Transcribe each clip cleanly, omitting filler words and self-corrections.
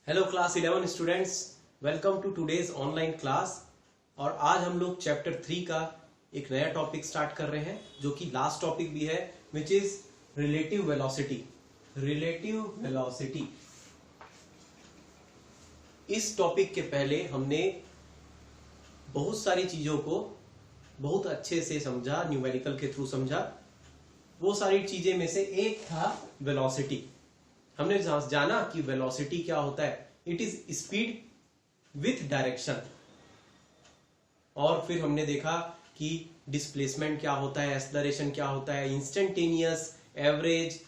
Hello class 11 students, welcome to today's online class. और आज हम लोग चैप्टर 3 का एक नया टॉपिक स्टार्ट कर रहे हैं जो कि लास्ट टॉपिक भी है, which is relative velocity. Relative velocity. इस टॉपिक के पहले हमने बहुत सारी चीजों को बहुत अच्छे से समझा, न्यूमेरिकल के थ्रू समझा। वो सारी चीजें में से एक था वेलोसिटी। हमने जाना कि वेलोसिटी क्या होता है, it is speed with direction. और फिर हमने देखा कि डिस्प्लेसमेंट क्या होता है, एक्सेलरेशन क्या होता है, इंस्टेंटेनियस, एवरेज।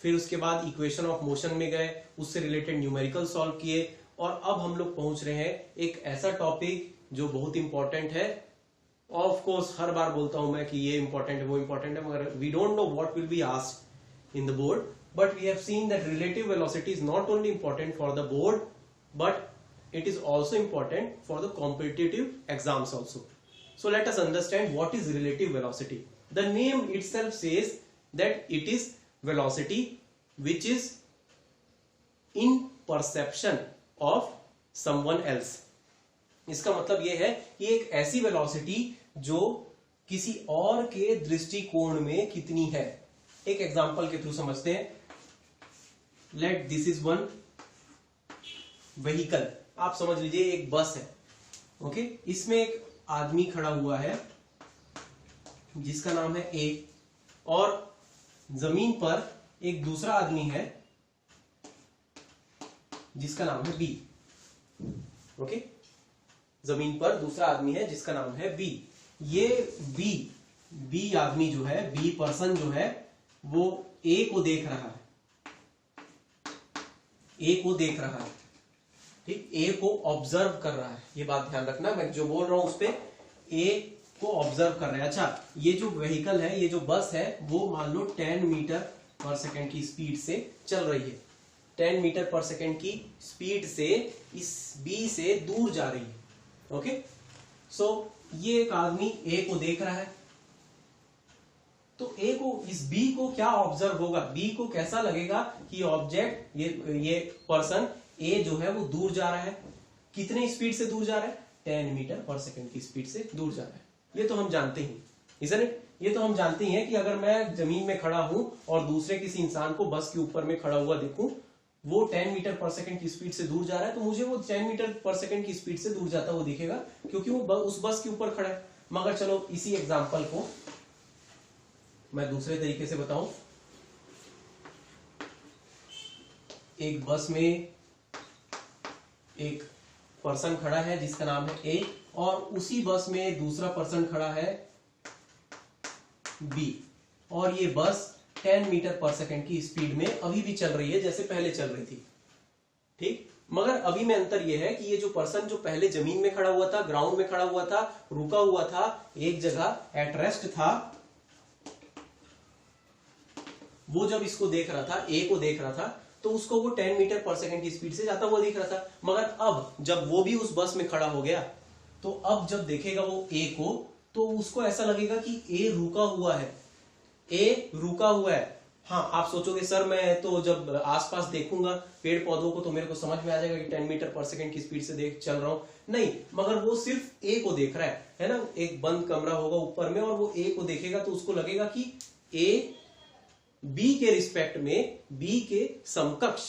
फिर उसके बाद इक्वेशन ऑफ मोशन में गए, उससे रिलेटेड न्यूमेरिकल सॉल्व किए। और अब हम लोग पहुंच रहे हैं एक ऐसा टॉपिक जो बहुत इंपॉर्टेंट है। ऑफ कोर्स हर बार बोलता हूं मैं कि ये इंपॉर्टेंट है, वो इंपॉर्टेंट है, मगर we don't know what will be asked in the board. But we have seen that relative velocity is not only important for the board, but it is also important for the competitive exams also. So let us understand what is relative velocity. The name itself says that it is velocity which is in perception of someone else. इसका मतलब यह है कि एक ऐसी velocity जो किसी और के दृष्टिकोण में कितनी है। एक एग्जांपल के थ्रू समझते हैं। Let this is one vehicle. आप समझ लीजिए एक बस है, ओके। इसमें एक आदमी खड़ा हुआ है जिसका नाम है ए, और जमीन पर एक दूसरा आदमी है जिसका नाम है बी, ओके। जमीन पर दूसरा आदमी है जिसका नाम है बी। ये बी आदमी जो है, बी पर्सन जो है, वो ए को देख रहा है, ए को देख रहा है, ठीक। ए को ऑब्जर्व कर रहा है। ये बात ध्यान रखना, मैं जो बोल रहा हूं उस पे ए को ऑब्जर्व कर रहा है। अच्छा, ये जो व्हीकल है, ये जो बस है, वो मान लो 10 मीटर पर सेकंड की स्पीड से चल रही है। 10 मीटर पर सेकंड की स्पीड से इस बी से दूर जा रही है, ओके। सो ये एक आदमी ए को देख रहा है, तो ए को, इस बी को क्या ऑब्जर्व होगा, बी को कैसा लगेगा कि ऑब्जेक्ट, ये पर्सन ए जो है वो दूर जा रहा है। कितने स्पीड से दूर जा रहा है? 10 मीटर पर सेकंड की स्पीड से दूर जा रहा है। ये तो हम जानते ही, isn't it? ये तो हम जानते ही हैं कि अगर मैं जमीन में खड़ा हूं और दूसरे किसी इंसान को बस के ऊपर में खड़ा हुआ देखूं, वो 10 मीटर पर सेकंड की स्पीड से दूर जा रहा है, तो मुझे वो 10 मीटर पर सेकंड की स्पीड से दूर जाता हुआ दिखेगा, क्योंकि वो उस बस के ऊपर खड़ा है। मगर चलो इसी एग्जाम्पल को मैं दूसरे तरीके से बताऊं। एक बस में एक पर्सन खड़ा है जिसका नाम है ए, और उसी बस में दूसरा पर्सन खड़ा है बी, और ये बस 10 मीटर पर सेकंड की स्पीड में अभी भी चल रही है जैसे पहले चल रही थी, ठीक। मगर अभी में अंतर यह है कि ये जो पर्सन जो पहले जमीन में खड़ा हुआ था, ग्राउंड में खड़ा हुआ था, रुका हुआ था, एक जगह एट रेस्ट था, वो जब इसको देख रहा था, ए को देख रहा था, तो उसको वो 10 मीटर पर सेकंड की स्पीड से जाता हुआ दिख रहा था। मगर अब जब वो भी उस बस में खड़ा हो गया, तो अब जब देखेगा वो ए को, तो उसको ऐसा लगेगा कि ए रुका हुआ है, ए रुका हुआ है। हाँ, आप सोचोगे सर मैं तो जब आसपास देखूंगा पेड़ पौधों को तो मेरे को समझ में आ जाएगा कि 10 मीटर पर सेकंड की स्पीड से चल रहा हूं। नहीं, मगर वो सिर्फ ए को देख रहा है ना। एक बंद कमरा होगा ऊपर में और वो ए को देखेगा, तो उसको लगेगा कि ए बी के रिस्पेक्ट में, बी के समकक्ष,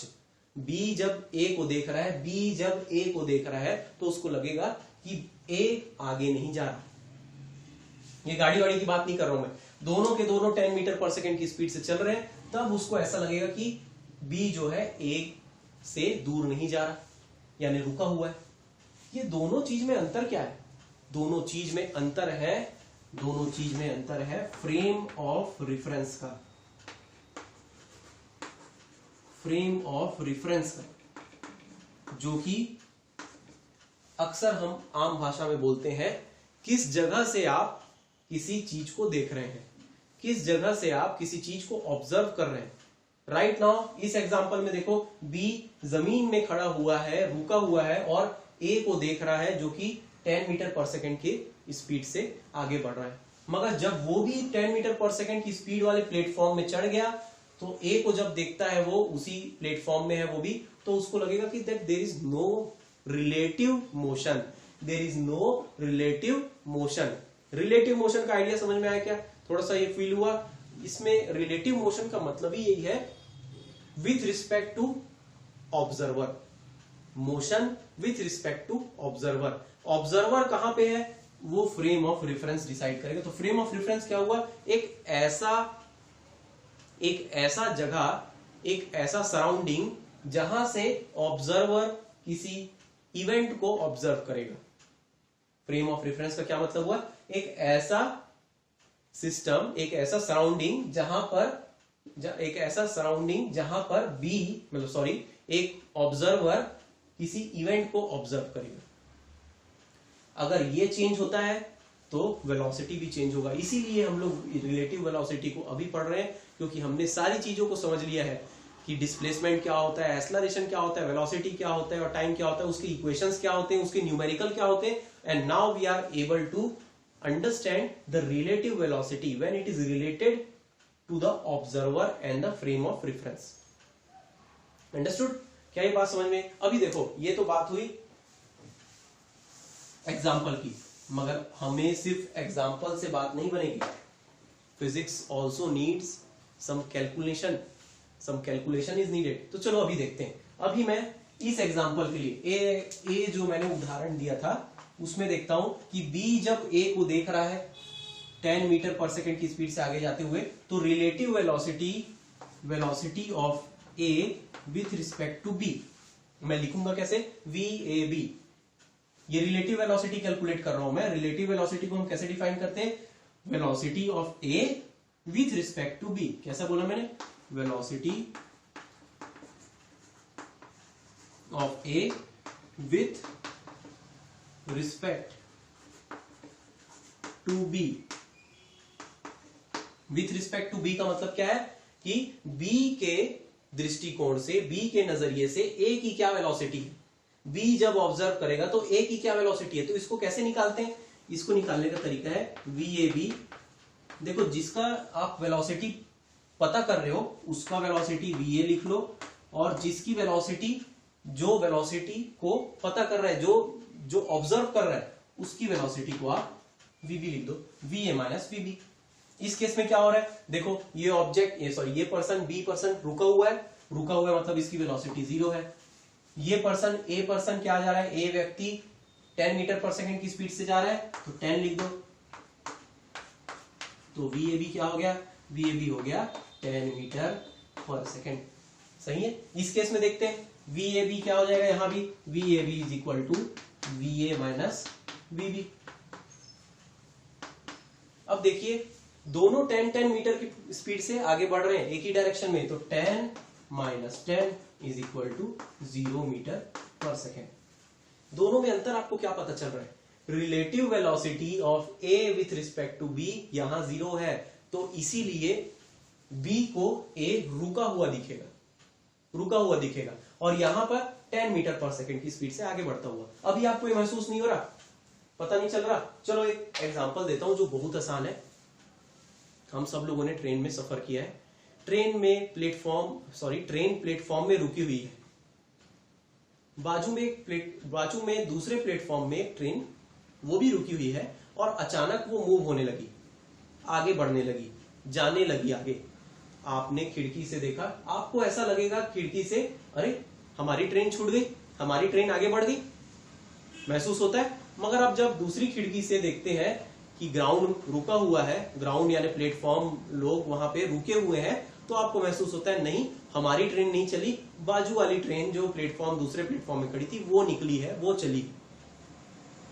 बी जब ए को देख रहा है, बी जब ए को देख रहा है, तो उसको लगेगा कि ए आगे नहीं जा रहा। ये गाड़ी वाड़ी की बात नहीं कर रहा हूं मैं, दोनों के दोनों 10 मीटर पर सेकंड की स्पीड से चल रहे हैं, तब उसको ऐसा लगेगा कि बी जो है ए से दूर नहीं जा रहा, यानी रुका हुआ है। ये दोनों चीज में अंतर क्या है? दोनों चीज में अंतर है फ्रेम ऑफ रेफरेंस का। फ्रेम ऑफ रेफरेंस का, जो कि अक्सर हम आम भाषा में बोलते हैं, किस जगह से आप किसी चीज को देख रहे हैं, किस जगह से आप किसी चीज को ऑब्जर्व कर रहे हैं। राइट नाउ इस एग्जांपल में देखो, बी जमीन में खड़ा हुआ है, रुका हुआ है, और ए को देख रहा है जो कि 10 मीटर पर सेकंड की स्पीड से आगे बढ़ रहा है। मगर जब वो भी 10 मीटर पर सेकंड की स्पीड वाले प्लेटफॉर्म में चढ़ गया, तो ए को जब देखता है वो उसी प्लेटफॉर्म में है वो भी, तो उसको लगेगा कि that there is no relative motion, there is no relative motion. Relative motion का आइडिया समझ में आया क्या? थोड़ा सा ये फील हुआ? इसमें रिलेटिव मोशन का मतलब ही यही है, with respect to observer, motion with respect to observer. Observer कहां पे है? वो फ्रेम ऑफ रेफरेंस डिसाइड करेगा। तो फ्रेम ऑफ रेफरेंस क्या हुआ? एक ऐसा जगह, एक ऐसा सराउंडिंग जहां से ऑब्जर्वर किसी इवेंट को ऑब्जर्व करेगा। फ्रेम ऑफ रेफरेंस का क्या मतलब हुआ? एक ऐसा सिस्टम, एक ऐसा सराउंडिंग जहां पर बी मतलब सॉरी एक ऑब्जर्वर किसी इवेंट को ऑब्जर्व करेगा। अगर ये चेंज होता है तो वेलोसिटी भी चेंज होगा। इसीलिए हम लोग रिलेटिव वेलोसिटी को अभी पढ़ रहे हैं, क्योंकि हमने सारी चीजों को समझ लिया है कि डिस्प्लेसमेंट क्या होता है, एक्सेलरेशन क्या होता है, वेलोसिटी क्या होता है और टाइम क्या होता है, उसके इक्वेशंस क्या होते हैं, उसके न्यूमेरिकल क्या होते हैं। And now we are able to understand the relative velocity when it is related to the observer and the frame of reference. Understood? क्या ये बात समझ में? अभी देखो, ये तो बात हुई एग्जाम्पल की, मगर हमें सिर्फ एग्जाम्पल से बात नहीं बनेगी। Physics also needs some calculation, is needed. तो चलो अभी देखते हैं। अभी मैं इस एग्जाम्पल के लिए ए जो मैंने उदाहरण दिया था उसमें देखता हूं कि बी जब ए को देख रहा है 10 मीटर पर सेकेंड की स्पीड से आगे जाते हुए, तो relative velocity of A with respect to B मैं लिखूंगा कैसे? V A B. ये रिलेटिव वेलोसिटी कैलकुलेट कर रहा हूं मैं। रिलेटिव वेलोसिटी को हम कैसे डिफाइन करते हैं? Velocity of A with respect to B. कैसा बोला मैंने? Velocity of A with respect to B. With respect to B का मतलब क्या है कि बी के दृष्टिकोण से, बी के नजरिए से ए की क्या वेलोसिटी है। बी जब ऑब्जर्व करेगा तो ए की क्या वेलोसिटी है। तो इसको कैसे निकालते हैं? इसको निकालने का तरीका है वी ए बी। देखो, जिसका आप वेलोसिटी पता कर रहे हो उसका वेलोसिटी वी ए लिख लो, और जिसकी वेलोसिटी, जो वेलोसिटी को पता कर रहा है, जो ऑब्जर्व कर रहा है, उसकी वेलोसिटी को आप वी बी लिख दो, V A minus V B. इस केस में क्या हो रहा है? देखो, ये ऑब्जेक्ट, ये पर्सन बी पर्सन रुका हुआ है मतलब इसकी वेलोसिटी 0 है। ये पर्सन ए पर्सन क्या जा रहा है? ए व्यक्ति 10 मीटर पर सेकंड की स्पीड से जा रहा है, तो 10 लिख दो। तो वी ए बी क्या हो गया? वी ए बी हो गया 10 मीटर पर सेकंड। सही है? इस केस में देखते हैं वी ए बी क्या हो जाएगा। यहां भी V A B is equal to V A minus V B. अब देखिए, दोनों 10 मीटर की स्पीड से आगे बढ़ रहे हैं एक ही डायरेक्शन में, तो 10 minus 10 is equal to 0 metre पर सेकेंड। दोनों में अंतर आपको क्या पता चल रहा है? Relative velocity of A with respect to B यहां 0 है, तो इसीलिए बी को ए रुका हुआ दिखेगा, और यहां पर 10 मीटर पर सेकेंड की स्पीड से आगे बढ़ता हुआ। अभी आपको ये महसूस नहीं हो रहा? पता नहीं चल रहा? चलो एक एग्जांपल देता हूं जो बहुत आसान है। हम सब लोगों ने ट्रेन में सफर किया है। ट्रेन प्लेटफॉर्म में रुकी हुई है। बाजू में दूसरे प्लेटफॉर्म में एक ट्रेन वो भी रुकी हुई है, और अचानक वो मूव होने लगी, आगे बढ़ने लगी, जाने लगी आगे। आपने खिड़की से देखा, आपको ऐसा लगेगा खिड़की से, अरे हमारी ट्रेन छूट गई, हमारी ट्रेन आगे बढ़ गई, महसूस होता है। मगर आप जब दूसरी खिड़की से देखते हैं कि ग्राउंड रुका हुआ है, ग्राउंड यानी प्लेटफॉर्म, लोग वहां पे रुके हुए हैं, तो आपको महसूस होता है नहीं, हमारी ट्रेन नहीं चली, बाजू वाली ट्रेन जो दूसरे प्लेटफॉर्म में खड़ी थी वो निकली है, वो चली।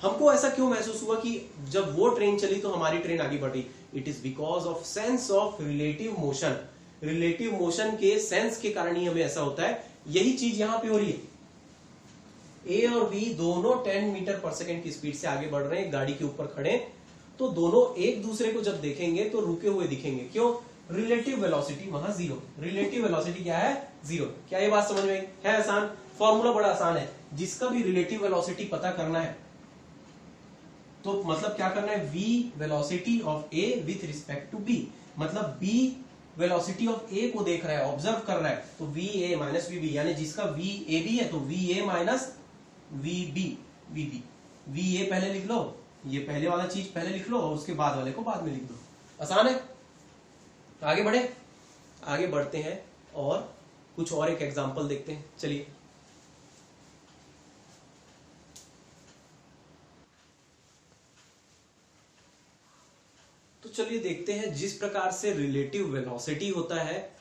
हमको ऐसा क्यों महसूस हुआ कि जब वो ट्रेन चली तो हमारी ट्रेन आगे बढ़ी? It is because of sense of relative motion. Relative motion के सेंस के कारण ही हमें ऐसा होता है। यही चीज यहां पे हो रही है। ए और बी दोनों 10 मीटर पर सेकेंड की स्पीड से आगे बढ़ रहे हैं, गाड़ी के ऊपर खड़े, तो दोनों एक दूसरे को जब देखेंगे तो रुके हुए दिखेंगे। क्यों? रिलेटिव वेलोसिटी वहां 0। रिलेटिव वेलोसिटी क्या है? 0। क्या ये बात समझ में है? आसान फॉर्मूला, बड़ा आसान है। जिसका भी रिलेटिव वेलोसिटी पता करना है तो मतलब क्या करना है? v velocity of a with respect to b, मतलब b वेलोसिटी ऑफ ए को देख रहा है, ऑब्जर्व कर रहा है, तो V A minus V B, यानी जिसका वी ए बी है तो V A minus V B, V A पहले लिख लो, ये पहले वाला चीज पहले लिख लो और उसके बाद वाले को बाद में लिख दो। आसान है। आगे बढ़े, आगे बढ़ते हैं और कुछ और एक एग्जांपल देखते हैं। चलिए, तो चलिए देखते हैं जिस प्रकार से रिलेटिव वेलोसिटी होता है,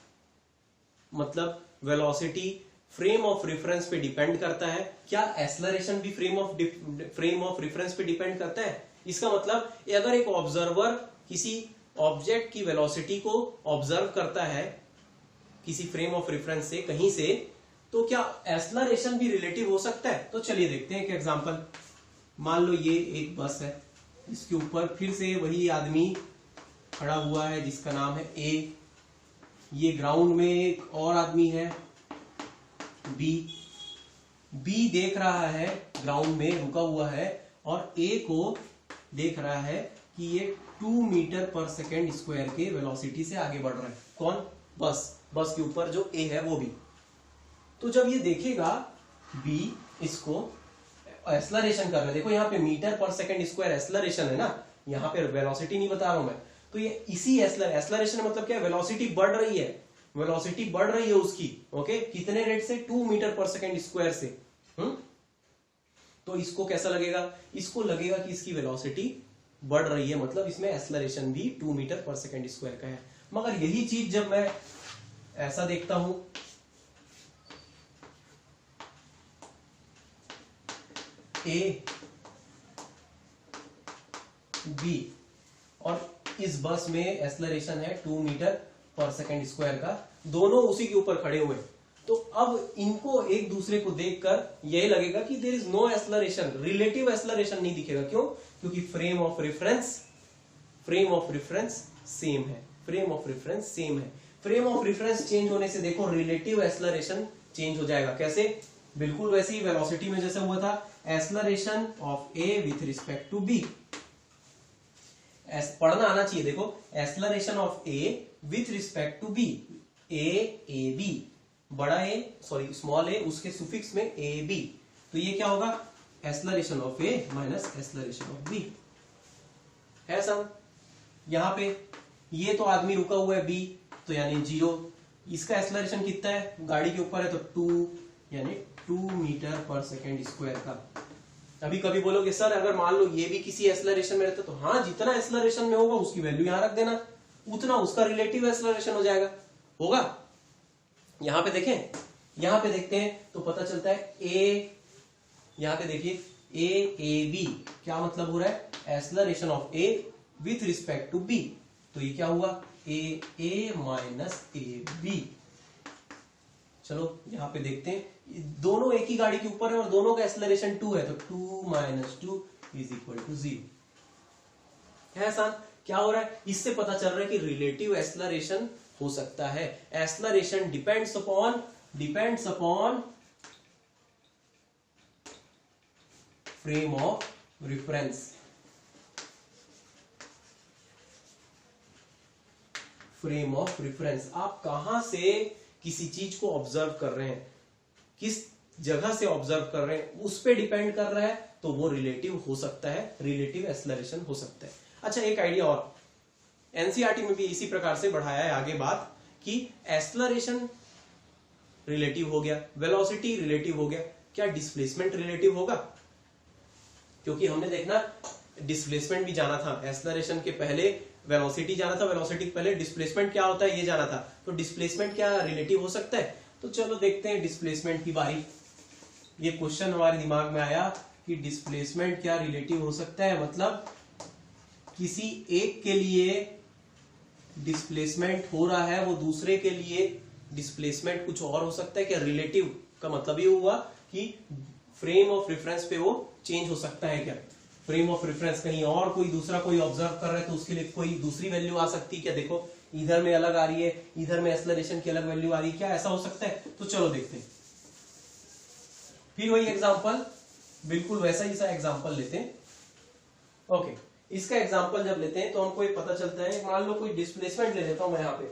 मतलब वेलोसिटी फ्रेम ऑफ रेफरेंस पे डिपेंड करता है, क्या एक्सेलरेशन भी फ्रेम ऑफ रेफरेंस पे डिपेंड करता है? इसका मतलब अगर एक ऑब्जर्वर किसी ऑब्जेक्ट की वेलोसिटी को ऑब्जर्व करता है किसी फ्रेम ऑफ रेफरेंस से, कहीं से, तो क्या एक्सेलरेशन भी रिलेटिव हो सकता है? तो चलिए देखते हैं एक एग्जांपल। मान लो ये एक बस है, इसके ऊपर फिर से वही आदमी खड़ा हुआ है जिसका नाम है ए, ये ग्राउंड में एक और आदमी है बी देख रहा है, ग्राउंड में रुका हुआ है और ए को देख रहा है कि ये 2 मीटर पर सेकेंड स्क्वायर के वेलोसिटी से आगे बढ़ रहा है। कौन? बस के ऊपर जो ए है वो भी। तो जब ये देखेगा बी इसको एक्सेलरेशन कर रहा है, देखो यहाँ पे मीटर पर सेकेंड स्क्वायर एक्सेलरेशन है ना, यहाँ पे वेलोसिटी नहीं बता रहा हूं मैं, तो ये इसी एक्सेलरेशन मतलब क्या है, वेलोसिटी बढ़ रही है, वेलोसिटी बढ़ रही है उसकी, ओके, कितने रेट से? 2 मीटर पर सेकेंड स्क्वायर से। तो इसको कैसा लगेगा? इसको लगेगा कि इसकी वेलोसिटी बढ़ रही है, मतलब इसमें एक्सेलरेशन भी 2 मीटर पर सेकेंड स्क्वायर का है। मगर यही चीज जब मैं ऐसा देखता हूं, ए बी, और इस बस में एक्सेलरेशन है 2 मीटर पर सेकेंड स्क्वायर का, दोनों उसी के ऊपर खड़े हुए, तो अब इनको एक दूसरे को देखकर यही लगेगा कि there is no acceleration, relative acceleration नहीं दिखेगा। क्यों? क्योंकि फ्रेम ऑफ रेफरेंस सेम है, फ्रेम ऑफ रेफरेंस चेंज होने से देखो रिलेटिव एक्सेलरेशन चेंज हो जाएगा। कैसे? बिल्कुल वैसे ही वेलोसिटी में जैसे हुआ था, acceleration of A with respect to B, पढ़ना आना चाहिए, देखो acceleration of A with respect to B, A B, बड़ा ए सॉरी स्मॉल ए, उसके सुफिक्स में ए बी, तो ये क्या होगा? Acceleration of A minus acceleration of B है सम। यहां पे ये तो आदमी रुका हुआ है बी, तो यानी 0, इसका एक्सेलरेशन कितना है? गाड़ी के ऊपर है तो 2, यानी 2 मीटर पर सेकेंड स्क्वायर का। अभी कभी बोलोगे सर अगर मान लो ये भी किसी एक्सेलरेशन में रहता, तो हाँ, जितना एक्सेलरेशन में होगा उसकी वैल्यू यहां रख देना, उतना उसका रिलेटिव एक्सेलरेशन हो जाएगा, होगा। यहां पे देखें, यहां पे देखते हैं तो पता चलता है ए, यहां पे देखिए ए बी, क्या मतलब हो रहा है? Acceleration of A with respect to B, तो ये क्या हुआ? A minus A B. चलो यहां पे देखते हैं, दोनों एक ही गाड़ी के ऊपर है और दोनों का एक्सेलरेशन 2 है, तो 2 माइनस 2 इज इक्वल टू 0 है। आसान। क्या हो रहा है? इससे पता चल रहा है कि रिलेटिव एक्सेलरेशन हो सकता है। Acceleration depends upon frame of reference, frame of reference. आप कहां से किसी चीज को ऑब्जर्व कर रहे हैं, किस जगह से ऑब्जर्व कर रहे हैं, उस पे डिपेंड कर रहा है, तो वो रिलेटिव हो सकता है, रिलेटिव एक्सेलरेशन हो सकता है। अच्छा, एक आइडिया और, एनसीईआरटी में भी इसी प्रकार से बढ़ाया है आगे बात कि एक्सेलरेशन रिलेटिव हो गया, वेलोसिटी रिलेटिव हो गया, क्या डिस्प्लेसमेंट रिलेटिव होगा? क्योंकि हमने देखना डिस्प्लेसमेंट भी जाना था, एक्सेलरेशन के पहले वेलोसिटी जाना था, वेलोसिटी के पहले डिस्प्लेसमेंट क्या होता है ये जाना था, तो डिस्प्लेसमेंट क्या रिलेटिव हो सकता है? तो चलो देखते हैं डिस्प्लेसमेंट की बारी। ये क्वेश्चन हमारे दिमाग में आया कि डिस्प्लेसमेंट क्या रिलेटिव हो सकता है, मतलब किसी एक के लिए डिस्प्लेसमेंट हो रहा है, वो दूसरे के लिए डिस्प्लेसमेंट कुछ और हो सकता है क्या? रिलेटिव का मतलब ये हुआ कि फ्रेम ऑफ रेफरेंस पे वो चेंज हो सकता है क्या? फ्रेम ऑफ रेफरेंस कहीं और कोई दूसरा कोई ऑब्जर्व कर रहा है तो उसके लिए कोई दूसरी वैल्यू आ सकती है क्या? देखो इधर में अलग आ रही है, इधर में एक्सेलरेशन की अलग वैल्यू आ रही है, क्या ऐसा हो सकता है? तो चलो देखते हैं। फिर वही एग्जांपल, बिल्कुल वैसा ही सा एग्जांपल लेते हैं। ओके, इसका एग्जांपल जब लेते हैं तो हमको ये पता चलता है, मान लो कोई डिस्प्लेसमेंट ले लेता हूं मैं यहाँ पे,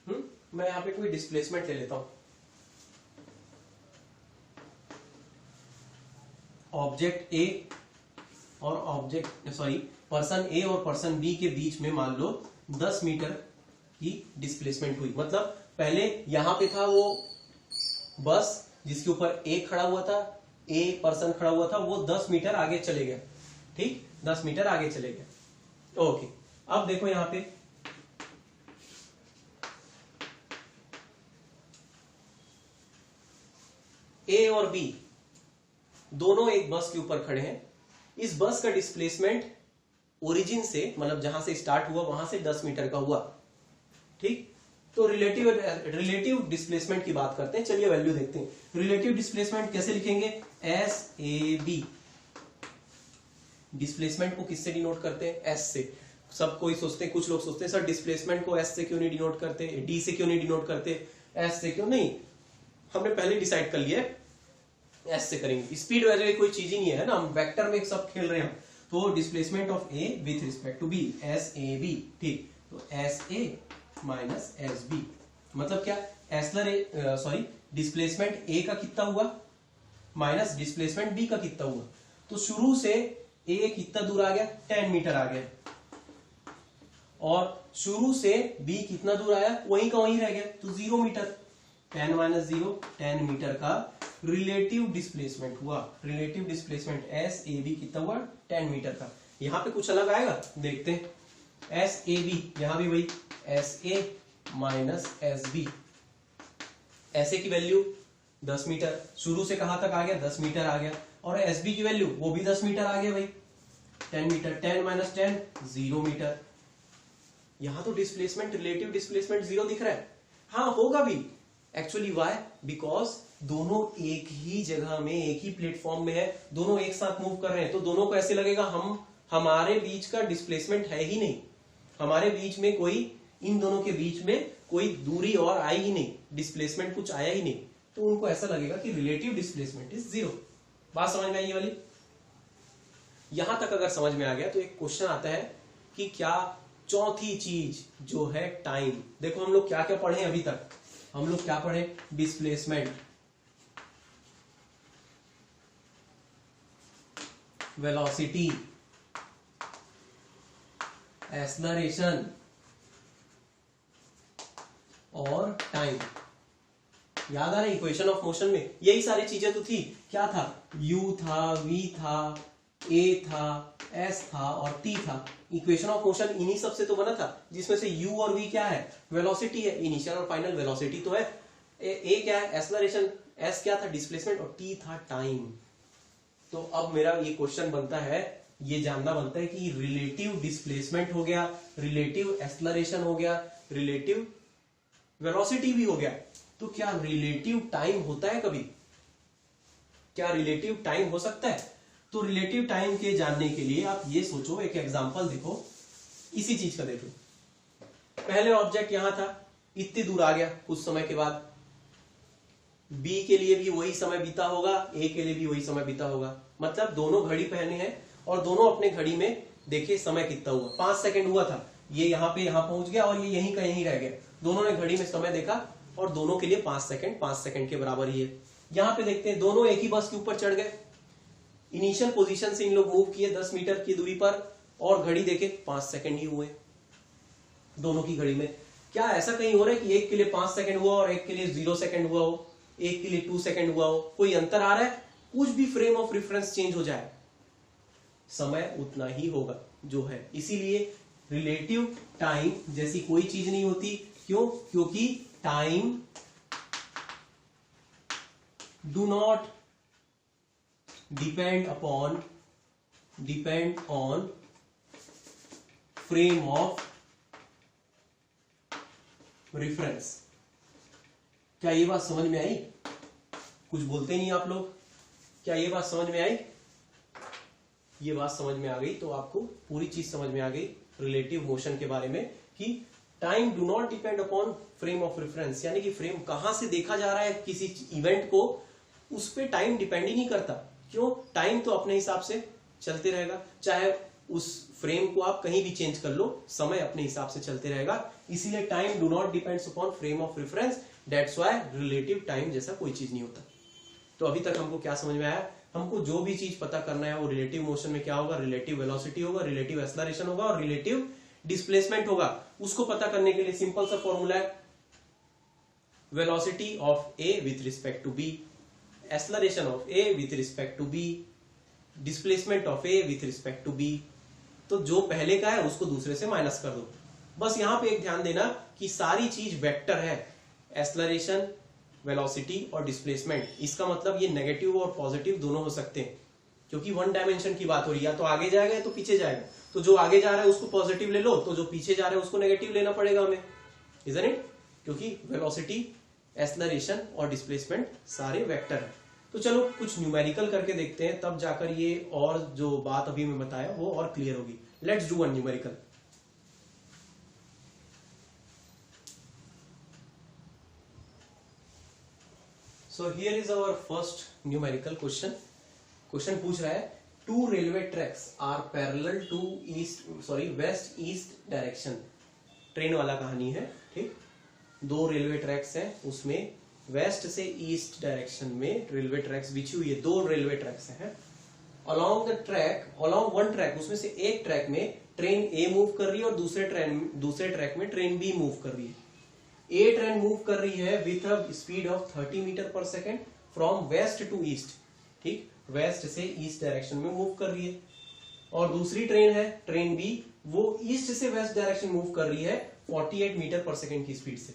मैं यहाँ पे कोई डिस्प्लेसमेंट ले लेता हूं। ऑब्जेक्ट ए और पर्सन ए और पर्सन बी के बीच में मान लो 10 मीटर की डिस्प्लेसमेंट हुई। मतलब पहले यहां पे था वो बस जिसके ऊपर ए खड़ा हुआ था, ए पर्सन खड़ा हुआ था, वो 10 मीटर आगे चले गया। ठीक, 10 मीटर आगे चले गया। ओके, अब देखो यहां पे ए और बी दोनों एक बस के ऊपर खड़े हैं। इस बस का डिस्प्लेसमेंट ओरिजिन से, मतलब जहां से स्टार्ट हुआ वहां से 10 मीटर का हुआ। ठीक, तो रिलेटिव डिस्प्लेसमेंट की बात करते हैं। चलिए वैल्यू देखते हैं। रिलेटिव डिस्प्लेसमेंट कैसे लिखेंगे? S A B. डिस्प्लेसमेंट को किससे डिनोट करते हैं? एस से। सब कोई सोचते हैं, कुछ लोग सोचते हैं सर डिस्प्लेसमेंट को एस से क्यों नहीं डिनोट करते, डी से क्यों नहीं डिनोट करते, एस से क्यों नहीं? हमने पहले डिसाइड कर लिया एस से करेंगे। स्पीड वैल्यू कोई चीज ही नहीं है ना, हम वेक्टर में सब खेल रहे हैं। तो displacement of A with respect to B, S A B. ठीक, तो S A minus S B मतलब क्या? डिस्प्लेसमेंट ए का कितना हुआ माइनस डिस्प्लेसमेंट बी का कितना हुआ। तो शुरू से ए कितना दूर आ गया? 10 मीटर आ गया। और शुरू से बी कितना दूर आया? वहीं का वहीं रह गया, तो 0 मीटर। 10 माइनस 0, 10 मीटर का रिलेटिव डिस्प्लेसमेंट हुआ। Relative displacement S A B कितना हुआ? 10 मीटर का। यहां पे कुछ अलग आएगा, देखते हैं। एस ए बी, यहां भी वही S A minus S B. S A की वैल्यू 10 मीटर, शुरू से कहां तक आ गया? 10 मीटर आ गया। और एस बी की वैल्यू वो भी 10 मीटर आ गया भाई, 10 मीटर। 10 minus 10, 0 metre. यहां तो डिस्प्लेसमेंट, रिलेटिव डिस्प्लेसमेंट 0 दिख रहा है। हाँ होगा भी एक्चुअली, वाई? बिकॉज दोनों एक ही जगह में, एक ही प्लेटफॉर्म में है, दोनों एक साथ मूव कर रहे हैं। तो दोनों को ऐसे लगेगा हमारे बीच का डिस्प्लेसमेंट है ही नहीं, हमारे बीच में कोई, इन दोनों के बीच में कोई दूरी और आई ही नहीं, डिस्प्लेसमेंट कुछ आया ही नहीं। तो उनको ऐसा लगेगा कि रिलेटिव डिस्प्लेसमेंट इज 0। बात समझ में आई ये वाली? यहां तक अगर समझ में आ गया तो एक क्वेश्चन आता है कि क्या चौथी चीज जो है टाइम। देखो हम लोग क्या क्या पढ़े अभी तक, हम लोग क्या पढ़े? डिस्प्लेसमेंट, वेलोसिटी, एक्सेलरेशन और टाइम। याद आ रहा है? इक्वेशन ऑफ मोशन में यही सारी चीजें तो थी। क्या था? u था, v था, a था, s था और t था। इक्वेशन ऑफ मोशन इन्हीं सब से तो बना था, जिसमें से u और v क्या है? वेलोसिटी है, इनिशियल और फाइनल वेलोसिटी तो है। a क्या है? एक्सेलरेशन। s क्या था? डिस्प्लेसमेंट। और t था टाइम। तो अब मेरा ये क्वेश्चन बनता है, ये जानना बनता है कि रिलेटिव डिस्प्लेसमेंट हो गया, रिलेटिव एक्सेलरेशन हो गया, रिलेटिव वेलोसिटी भी हो गया, तो क्या रिलेटिव टाइम होता है कभी? क्या रिलेटिव टाइम हो सकता है? तो रिलेटिव टाइम के जानने के लिए आप ये सोचो, एक एग्जांपल देखो, इसी चीज का देखो। पहले ऑब्जेक्ट यहां था, इतनी दूर आ गया, कुछ समय के बाद बी के लिए भी वही समय बीता होगा, ए के लिए भी वही समय बीता होगा। मतलब दोनों घड़ी पहने हैं और दोनों अपने घड़ी में देखिए समय कितना हुआ, 5 सेकंड हुआ था। ये यहाँ पे यहाँ पहुंच गया और ये यहीं का यहीं रह गया। दोनों ने घड़ी में समय देखा और दोनों के लिए 5 सेकंड के बराबर ही है। यहाँ पे देखते हैं दोनों एक ही बस के ऊपर चढ़ गए, इनिशियल पोजीशन से इन लोग मूव किए 10 मीटर की दूरी पर और घड़ी देखे 5 सेकंड ही हुए दोनों की घड़ी में। क्या ऐसा कहीं हो रहा है कि एक के लिए 5 सेकंड हुआ और एक के लिए 0 सेकंड हुआ हो, एक के लिए 2 सेकंड हुआ हो? कोई अंतर आ रहा है? कुछ भी फ्रेम ऑफ रेफरेंस चेंज हो जाए, समय उतना ही होगा जो है। इसीलिए रिलेटिव टाइम जैसी कोई चीज नहीं होती। क्यों? क्योंकि time do not depend on frame of reference. क्या ये बात समझ में आई? कुछ बोलते नहीं आप लोग। क्या ये बात समझ में आई? ये बात समझ में आ गई तो आपको पूरी चीज समझ में आ गई रिलेटिव मोशन के बारे में, कि time do not depend upon frame of reference. यानी कि फ्रेम कहां से देखा जा रहा है किसी इवेंट को, उस पर टाइम डिपेंड ही नहीं करता। क्यों? टाइम तो अपने हिसाब से चलते रहेगा, चाहे उस फ्रेम को आप कहीं भी चेंज कर लो, समय अपने हिसाब से चलते रहेगा। इसीलिए time do not depends upon frame of reference, that's why relative time जैसा कोई चीज नहीं होता। तो अभी तक हमको क्या समझ में आया, हमको जो भी चीज पता करना है वो रिलेटिव मोशन में क्या होगा, रिलेटिव वेलोसिटी होगा, रिलेटिव एक्सेलरेशन होगा और रिलेटिव डिस्प्लेसमेंट होगा। उसको पता करने के लिए सिंपल सा फॉर्मूला है, velocity of A with respect to B, acceleration of A with respect to B, displacement of A with respect to B. तो जो पहले का है उसको दूसरे से माइनस कर दो। बस यहां पे एक ध्यान देना कि सारी चीज वेक्टर है, एक्सेलरेशन, वेलोसिटी और डिस्प्लेसमेंट। इसका मतलब ये नेगेटिव और पॉजिटिव दोनों हो सकते हैं, क्योंकि वन डायमेंशन की बात हो रही है, या तो आगे जाएगा या तो पीछे जाएगा। तो जो आगे जा रहा है उसको पॉजिटिव ले लो, तो जो पीछे जा रहा है उसको नेगेटिव लेना पड़ेगा हमें, इजंट इट? क्योंकि वेलोसिटी, एक्सेलरेशन और डिस्प्लेसमेंट सारे वेक्टर है। तो चलो कुछ न्यूमेरिकल करके देखते हैं, तब जाकर ये और जो बात अभी मैं बताया वो और क्लियर होगी। Let's do one numerical. So here is our first numerical question. Question पूछ रहा है, two railway tracks are parallel to west east direction. Train वाला कहानी है, ठीक। दो रेलवे ट्रैक्स हैं, उसमें वेस्ट से ईस्ट डायरेक्शन में रेलवे ट्रैक्स बिछी हुई है, दो रेलवे ट्रैक्स हैं। अलॉन्ग वन ट्रैक, उसमें से एक ट्रैक में ट्रेन ए मूव कर रही है और दूसरे ट्रैक में ट्रेन बी मूव कर रही है। ए ट्रेन मूव कर रही है with a speed of 30 metre पर second from west to east, ठीक, वेस्ट से ईस्ट डायरेक्शन में मूव कर रही है। और दूसरी ट्रेन है ट्रेन बी, वो ईस्ट से वेस्ट डायरेक्शन मूव कर रही है 48 मीटर पर सेकेंड की स्पीड से।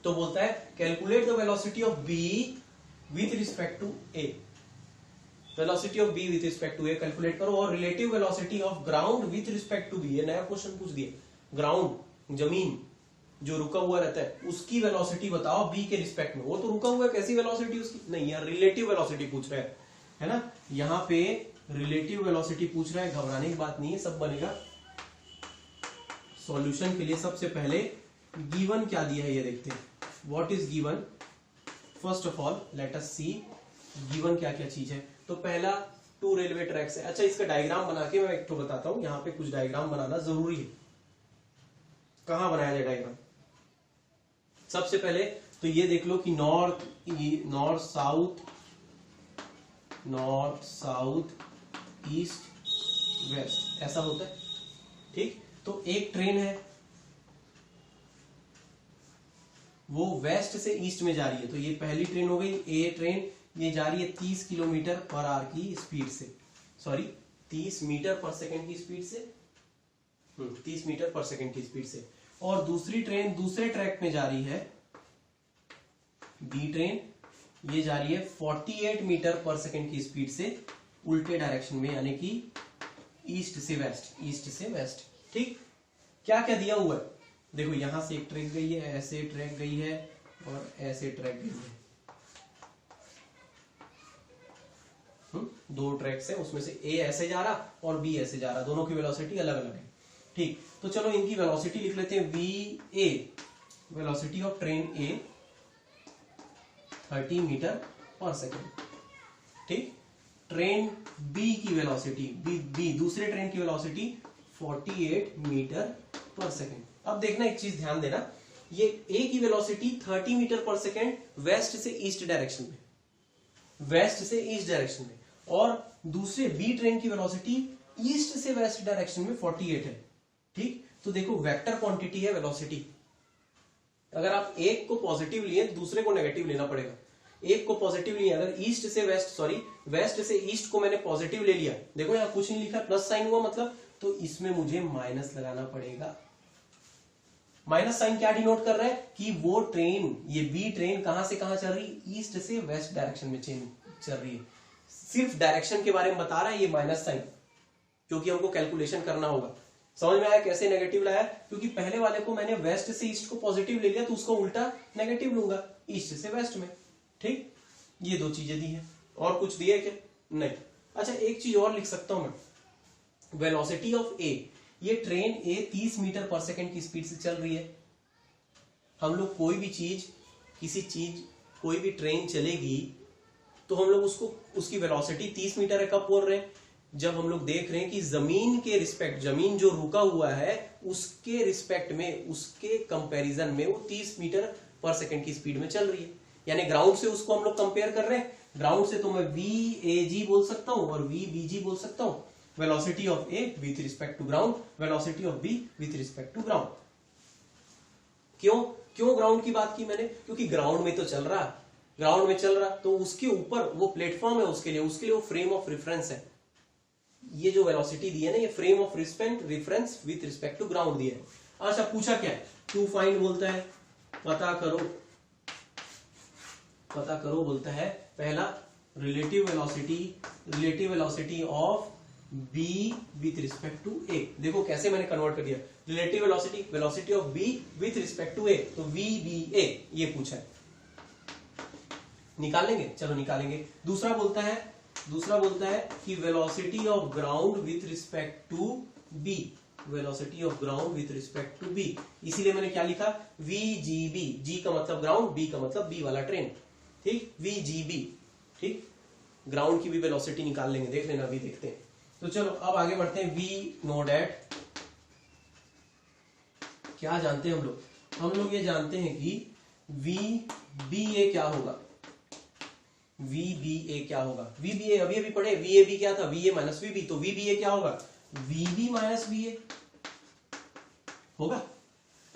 तो बोलता है calculate the velocity of B with respect to A. Velocity of B with respect to A calculate करो, और relative velocity of ground with respect to B. ये नया क्वेश्चन पूछ दिया, ग्राउंड जमीन जो रुका हुआ रहता है उसकी वेलोसिटी बताओ बी के रिस्पेक्ट में। वो तो रुका हुआ है, कैसी वेलोसिटी उसकी, नहीं, यहाँ रिलेटिव वेलोसिटी पूछ रहा है ना, यहाँ पे रिलेटिव वेलोसिटी पूछ रहा है। घबराने की बात नहीं है, सब बनेगा। सॉल्यूशन के लिए सबसे पहले गिवन क्या दिया है ये देखते हैं। What is given? First of all let us see given क्या क्या चीज है। तो पहला टू रेलवे ट्रैक्स है। अच्छा, इसका डायग्राम बना के मैं एक तो बताता हूं, यहाँ पे कुछ डायग्राम बनाना जरूरी है। कहां बनाया जाए डायग्राम? सबसे पहले तो ये देख लो कि नॉर्थ साउथ ईस्ट वेस्ट ऐसा होता है, ठीक। तो एक ट्रेन है वो वेस्ट से ईस्ट में जा रही है, तो ये पहली ट्रेन हो गई। ए ट्रेन ये जा रही है 30 किलोमीटर पर आवर की स्पीड से, 30 मीटर पर सेकेंड की स्पीड से, 30 मीटर पर सेकेंड की स्पीड से। और दूसरी ट्रेन दूसरे ट्रैक में जा रही है, बी ट्रेन, ये जा रही है 48 मीटर पर सेकेंड की स्पीड से उल्टे डायरेक्शन में, यानी कि ईस्ट से वेस्ट, ठीक। क्या क्या दिया हुआ है देखो, यहां से एक ट्रैक गई है, ऐसे ट्रैक गई है और ऐसे ट्रैक गई है। दो ट्रैक्स है, उसमें से ए ऐसे जा रहा और बी ऐसे जा रहा, दोनों की वेलोसिटी अलग अलग है, ठीक। तो चलो इनकी वेलोसिटी लिख लेते हैं, V A, velocity of train A 30 metre पर सेकेंड, ठीक। ट्रेन बी की वेलोसिटी, बी दूसरे ट्रेन की वेलोसिटी 48 मीटर पर सेकेंड। अब देखना एक चीज ध्यान देना, ये ए की वेलोसिटी 30 मीटर पर सेकेंड वेस्ट से ईस्ट डायरेक्शन में, और दूसरे बी ट्रेन की वेलोसिटी ईस्ट से वेस्ट डायरेक्शन में 48 है, ठीक। तो देखो वेक्टर क्वांटिटी है वेलोसिटी। अगर आप एक को पॉजिटिव लिए दूसरे को नेगेटिव लेना पड़ेगा। एक को पॉजिटिव लिए, अगर वेस्ट से ईस्ट को मैंने पॉजिटिव ले लिया, देखो यहां कुछ नहीं लिखा, प्लस साइन हुआ मतलब, तो इसमें मुझे माइनस लगाना पड़ेगा। माइनस साइन क्या डिनोट कर रहा है कि वो ट्रेन, ये बी ट्रेन कहां से कहां चल रही है, ईस्ट से वेस्ट डायरेक्शन में चल रही है। सिर्फ डायरेक्शन के बारे में बता रहा है ये माइनस साइन, क्योंकि हमको कैलकुलेशन करना होगा। समझ में आया कैसे नेगेटिव लाया? क्योंकि पहले वाले को मैंने वेस्ट से ईस्ट को पॉजिटिव ले लिया, तो उसको उल्टा नेगेटिव लूंगा, ईस्ट से वेस्ट में, ठीक। ये दो चीजें दी है, और कुछ दिया है क्या? नहीं। अच्छा, एक चीज और लिख सकता हूं मैं, वेलोसिटी ऑफ ए, ये ट्रेन ए 30 मीटर पर सेकेंड की स्पीड से चल रही है। हम लोग कोई भी ट्रेन चलेगी तो हम लोग उसकी वेलोसिटी 30 मीटर है, कब बोल रहे हैं? जब हम लोग देख रहे हैं कि जमीन के रिस्पेक्ट, जमीन जो रुका हुआ है उसके रिस्पेक्ट में, उसके कंपैरिजन में वो 30 मीटर पर सेकंड की स्पीड में चल रही है। यानी ग्राउंड से उसको हम लोग कंपेयर कर रहे हैं। ग्राउंड से तो मैं VAG बोल सकता हूं और VBG बोल सकता हूं, velocity of A with respect to ground, velocity of B with respect to ground. क्यों ग्राउंड की बात की मैंने? क्योंकि ग्राउंड में तो चल रहा, ग्राउंड में चल रहा तो उसके ऊपर वो प्लेटफॉर्म है, उसके लिए वो फ्रेम ऑफ रेफरेंस है। ये जो वेलोसिटी दी है ना, ये frame of reference with respect to ground दिया है। अच्छा, पूछा क्या है? टू फाइंड बोलता है, पता करो बोलता है। पहला relative velocity of B with respect to A। देखो कैसे मैंने कन्वर्ट कर दिया, relative velocity of B with respect to A, तो VBA ये पूछा है। निकाल लेंगे, चलो निकालेंगे। दूसरा बोलता है कि velocity of ground with respect to B, velocity of ground with respect to B। इसीलिए मैंने क्या लिखा, VGB, G का मतलब ग्राउंड, B का मतलब B वाला ट्रेन, ठीक, VGB, ठीक। ग्राउंड की भी वेलोसिटी निकाल लेंगे, देख लेना, अभी देखते हैं। तो चलो अब आगे बढ़ते हैं। V नो डैट, क्या जानते हैं हम लोग ये जानते हैं कि VBA क्या होगा, VBA क्या होगा। VBA अभी पढ़े, VAB क्या था, VA माइनस VB, तो VBA क्या होगा, VB माइनस VA होगा।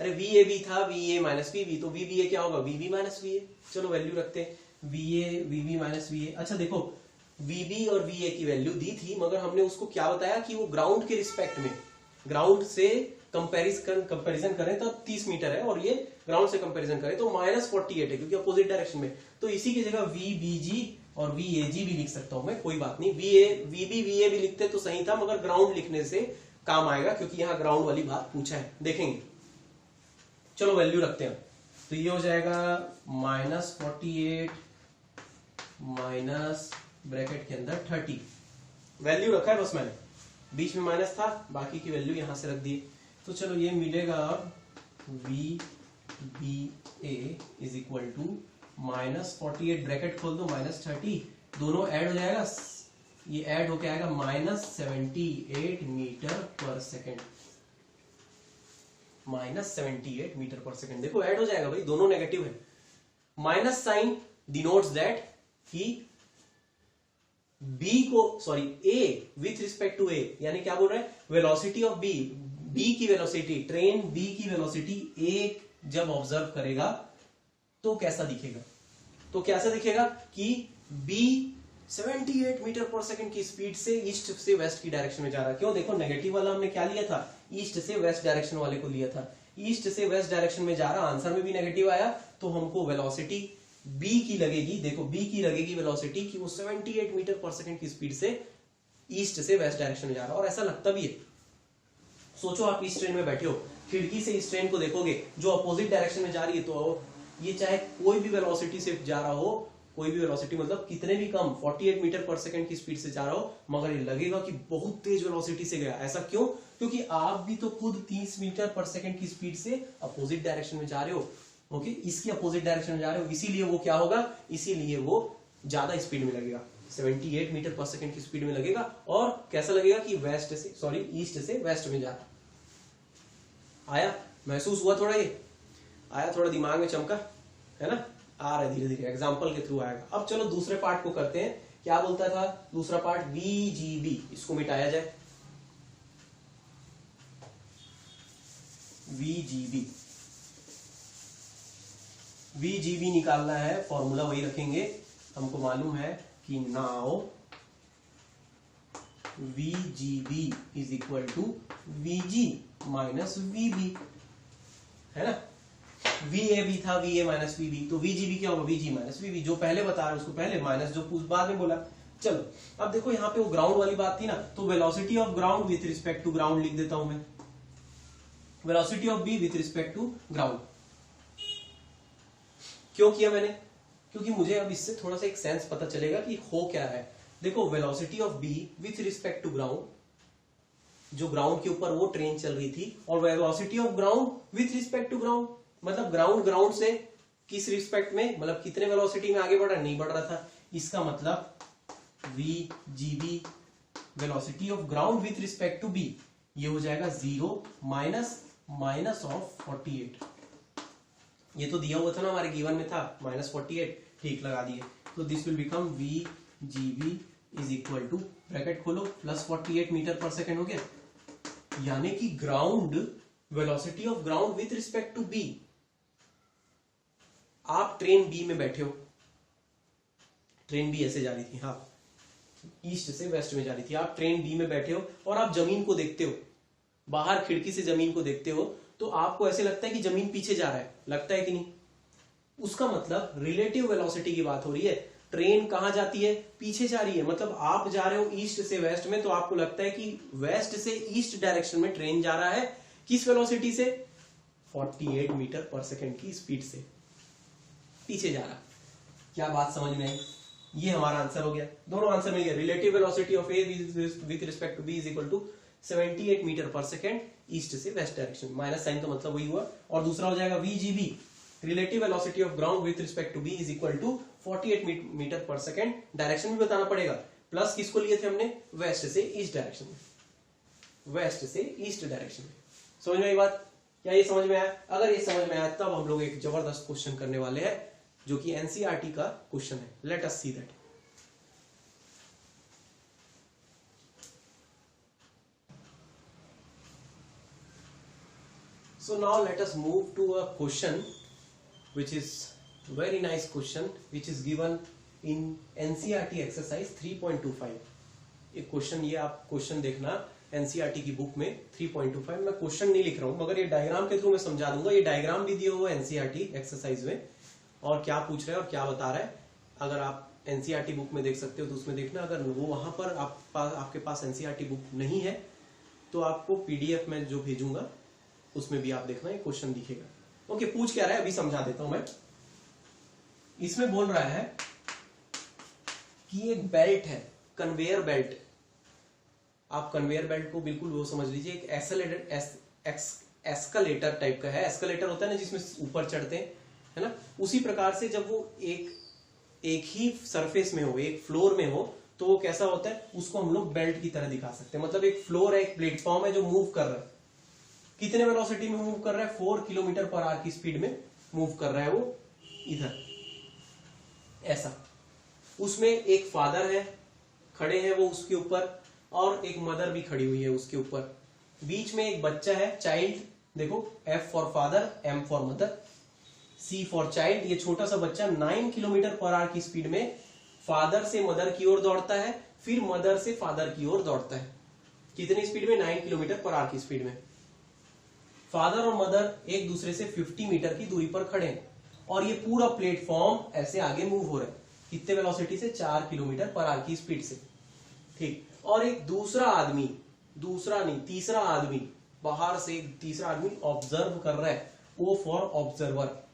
अरे VAB था VA माइनस VB, तो VBA क्या होगा, VB माइनस VA। चलो वैल्यू रखते हैं, VB माइनस VA। अच्छा देखो, VB और VA की वैल्यू दी थी, मगर हमने उसको क्या बताया कि वो ग्राउंड के रिस्पेक्ट में, ग्राउंड से कंपैरिजन करें तो 30 मीटर है, और ये ग्राउंड से कंपैरिजन करें तो -48 है, क्योंकि अपोजिट डायरेक्शन में। तो इसी की जगह VBG और VAG भी लिख सकता हूं मैं, कोई बात नहीं। VB VA भी लिखते तो सही था, मगर ग्राउंड लिखने से काम आएगा, क्योंकि यहां ग्राउंड वाली बात पूछा है, देखेंगे। चलो वैल्यू रखते हैं, तो ये हो जाएगा -48 माइनस ब्रैकेट के अंदर 30, वैल्यू रखा है बस मैंने, बीच में माइनस था, बाकी की वैल्यू यहां से रख दी। तो चलो ये मिलेगा अब VBA is equal to -48 bracket खोल दो, -30, दोनों ऐड हो जाएगा, ये ऐड होके आएगा -78 मीटर पर सेकेंड, -78 मीटर पर सेकेंड। देखो ऐड हो जाएगा भाई, दोनों नेगेटिव है। माइनस साइन डिनोट्स दैट कि A with respect to A, यानी क्या बोल रहे हैं, वेलोसिटी ऑफ B की वेलोसिटी, ट्रेन B की वेलोसिटी A जब ऑब्जर्व करेगा तो कैसा दिखेगा कि B 78 मीटर पर सेकंड की स्पीड से ईस्ट से वेस्ट की डायरेक्शन में जा रहा है। क्यों? देखो नेगेटिव वाला हमने क्या लिया था, ईस्ट से वेस्ट डायरेक्शन वाले को लिया था, ईस्ट से वेस्ट डायरेक्शन में जा रहा, आंसर में भी नेगेटिव आया, तो हमको वेलोसिटी B की लगेगी। देखो B की लगेगी वेलोसिटी कि वो 78 मीटर पर सेकंड की स्पीड से ईस्ट से वेस्ट डायरेक्शन में जा रहा है, और ऐसा लगता भी है। सोचो आप इस ट्रेन में बैठे हो, खिड़की से इस ट्रेन को देखोगे जो अपोजिट डायरेक्शन में जा रही है, तो ये चाहे कोई भी वेलोसिटी से जा रहा हो, कोई भी वेलोसिटी मतलब कितने भी कम 48 मीटर पर सेकंड की स्पीड से जा रहा हो, मगर ये लगेगा कि बहुत तेज वेलोसिटी से गया। ऐसा क्यों? क्योंकि आप भी तो खुद 30 मीटर पर सेकंड की स्पीड से अपोजिट डायरेक्शन में जा रहे हो, ओके, इसकी अपोजिट डायरेक्शन में जा रहे हो, इसीलिए वो क्या होगा, इसीलिए वो ज्यादा स्पीड में लगेगा, 78 मीटर पर सेकंड की स्पीड में लगेगा। और कैसा लगेगा कि ईस्ट से वेस्ट में जा रहा। आया, महसूस हुआ थोड़ा, ये आया, थोड़ा दिमाग में चमका, है ना, आ रहा है धीरे धीरे, एग्जाम्पल के थ्रू आएगा। अब चलो दूसरे पार्ट को करते हैं। क्या बोलता था दूसरा पार्ट, VGB, इसको मिटाया जाए, VGB निकालना है, फॉर्मूला वही रखेंगे, हमको मालूम है कि now VGB is equal to VG minus VB, है ना। VAB था VA माइनस VB, तो VGB क्या होगा, VG माइनस VB, जो पहले बता रहा है उसको पहले, माइनस जो बाद में बोला। चलो अब देखो यहाँ पे वो ग्राउंड वाली बात थी ना, तो velocity of ground with respect to ground लिख देता हूं मैं, velocity of B with respect to ground. क्यों किया मैंने? क्योंकि मुझे अब इससे थोड़ा सा एक सेंस पता चलेगा कि हो क्या है। देखो velocity of B with respect to ground, जो ग्राउंड के ऊपर वो ट्रेन चल रही थी, और velocity of ground with respect to ground, मतलब ग्राउंड से किस रिस्पेक्ट में, मतलब कितने वेलोसिटी में आगे बढ़ रहा, नहीं बढ़ रहा था। इसका मतलब VGB velocity of ground with respect to B, ये हो जाएगा 0 माइनस ऑफ 48। ये तो दिया हुआ था ना, हमारे गिवन में था -48, ठीक लगा दिए। तो this will become V G B is equal to, bracket खोलो, +48 मीटर पर सेकेंड हो गया। यानी कि ground velocity of ground with respect to B, आप ट्रेन बी में बैठे हो, ट्रेन बी ऐसे जा रही थी, हाँ ईस्ट से वेस्ट में जा रही थी, आप ट्रेन बी में बैठे हो और आप जमीन को देखते हो, बाहर खिड़की से जमीन को देखते हो, तो आपको ऐसे लगता है कि जमीन पीछे जा रहा है, लगता है कि नहीं? उसका मतलब रिलेटिव वेलोसिटी की बात हो रही है। ट्रेन कहां जाती है? पीछे जा रही है। मतलब आप जा रहे हो ईस्ट से वेस्ट में, तो आपको लगता है कि वेस्ट से ईस्ट डायरेक्शन में ट्रेन जा रहा है, किस वेलोसिटी से? 48 मीटर पर सेकेंड की स्पीड से पीछे जा रहा। क्या बात समझ में आई? ये हमारा आंसर हो गया, दोनों आंसर मिल गया। Relative velocity of A with respect to B is equal to 78 metre पर सेकेंड ईस्ट से वेस्ट डायरेक्शन, माइनस साइन का मतलब वही हुआ। और दूसरा हो जाएगा VGB, relative velocity of ground with respect to B is equal to 48 metre पर सेकेंड, डायरेक्शन भी बताना पड़ेगा। प्लस किसको लिए थे हमने? वेस्ट से ईस्ट डायरेक्शन में, वेस्ट से ईस्ट डायरेक्शन में। समझ में आई बात? क्या ये समझ में आया? अगर ये समझ में आया तब हम लोग एक जबरदस्त क्वेश्चन करने वाले हैं, जो कि एनसीईआरटी का क्वेश्चन है। Late us see that. So now let us move to a question which is very nice question, which is given in NCERT exercise 3.25. एक क्वेश्चन, ये आप क्वेश्चन देखना एनसीईआरटी की बुक में 3.25। मैं क्वेश्चन नहीं लिख रहा हूं, मगर ये डायग्राम के थ्रू मैं समझा दूंगा। ये डायग्राम भी दिया हुआ है एनसीईआरटी एक्सरसाइज में, और क्या पूछ रहा है और क्या बता रहा है, अगर आप एनसीईआरटी बुक में देख सकते हो तो उसमें देखना। अगर वो वहां पर आपके पास एनसीईआरटी बुक नहीं है तो आपको पीडीएफ में जो भेजूंगा उसमें भी आप देखना, ये क्वेश्चन दिखेगा। ओके, पूछ क्या रहा है अभी समझा देता हूं मैं। इसमें बोल रहा है कि एक बेल्ट है, कन्वेयर बेल्ट। आप कन्वेयर बेल्ट को बिल्कुल वो समझ लीजिए, एक एस्केलेटर टाइप का है। एस्केलेटर होता है ना जिसमें ऊपर चढ़ते हैं, है ना? उसी प्रकार से जब वो एक ही सरफेस में हो, एक फ्लोर में हो, तो वो कैसा होता है, उसको हम लोग बेल्ट की तरह दिखा सकते हैं। मतलब एक फ्लोर है, एक प्लेटफॉर्म है जो मूव कर रहा है। कितने वेलोसिटी में मूव कर रहा है? 4 किलोमीटर पर आवर की स्पीड में मूव कर रहा है वो, इधर ऐसा। उसमें एक फादर है, खड़े हैं वो उसके ऊपर, और एक मदर भी खड़ी हुई है उसके ऊपर। बीच में एक बच्चा है, चाइल्ड। देखो, F for father, M for mother, C for child. ये छोटा सा बच्चा 9 किलोमीटर पर आवर की स्पीड में फादर से मदर की ओर दौड़ता है, फिर मदर से फादर की ओर दौड़ता है। कितनी स्पीड में? 9 किलोमीटर पर आवर की स्पीड में। फादर और मदर एक दूसरे से 50 मीटर की दूरी पर खड़े हैं, और ये पूरा प्लेटफॉर्म ऐसे आगे मूव हो रहा है। कितने वेलोसिटी से? 4 किलोमीटर पर आवर की स्पीड से, ठीक। और एक दूसरा आदमी, दूसरा नहीं तीसरा आदमी, बाहर से एक तीसरा आदमी ऑब्जर्व कर रहा है। O for observer.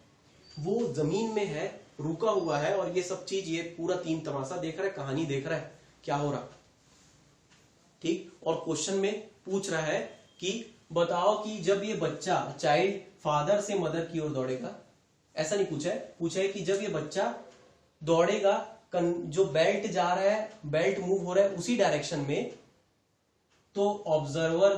वो जमीन में है, रुका हुआ है, और ये सब चीज, ये पूरा तीन तमाशा देख रहा है, कहानी देख रहा है क्या हो रहा, ठीक। और क्वेश्चन में पूछ रहा है कि बताओ कि जब ये बच्चा, चाइल्ड, फादर से मदर की ओर दौड़ेगा। ऐसा नहीं पूछा है, पूछा है कि जब ये बच्चा दौड़ेगा, जो बेल्ट जा रहा है, बेल्ट मूव हो रहा है उसी डायरेक्शन में, तो ऑब्जर्वर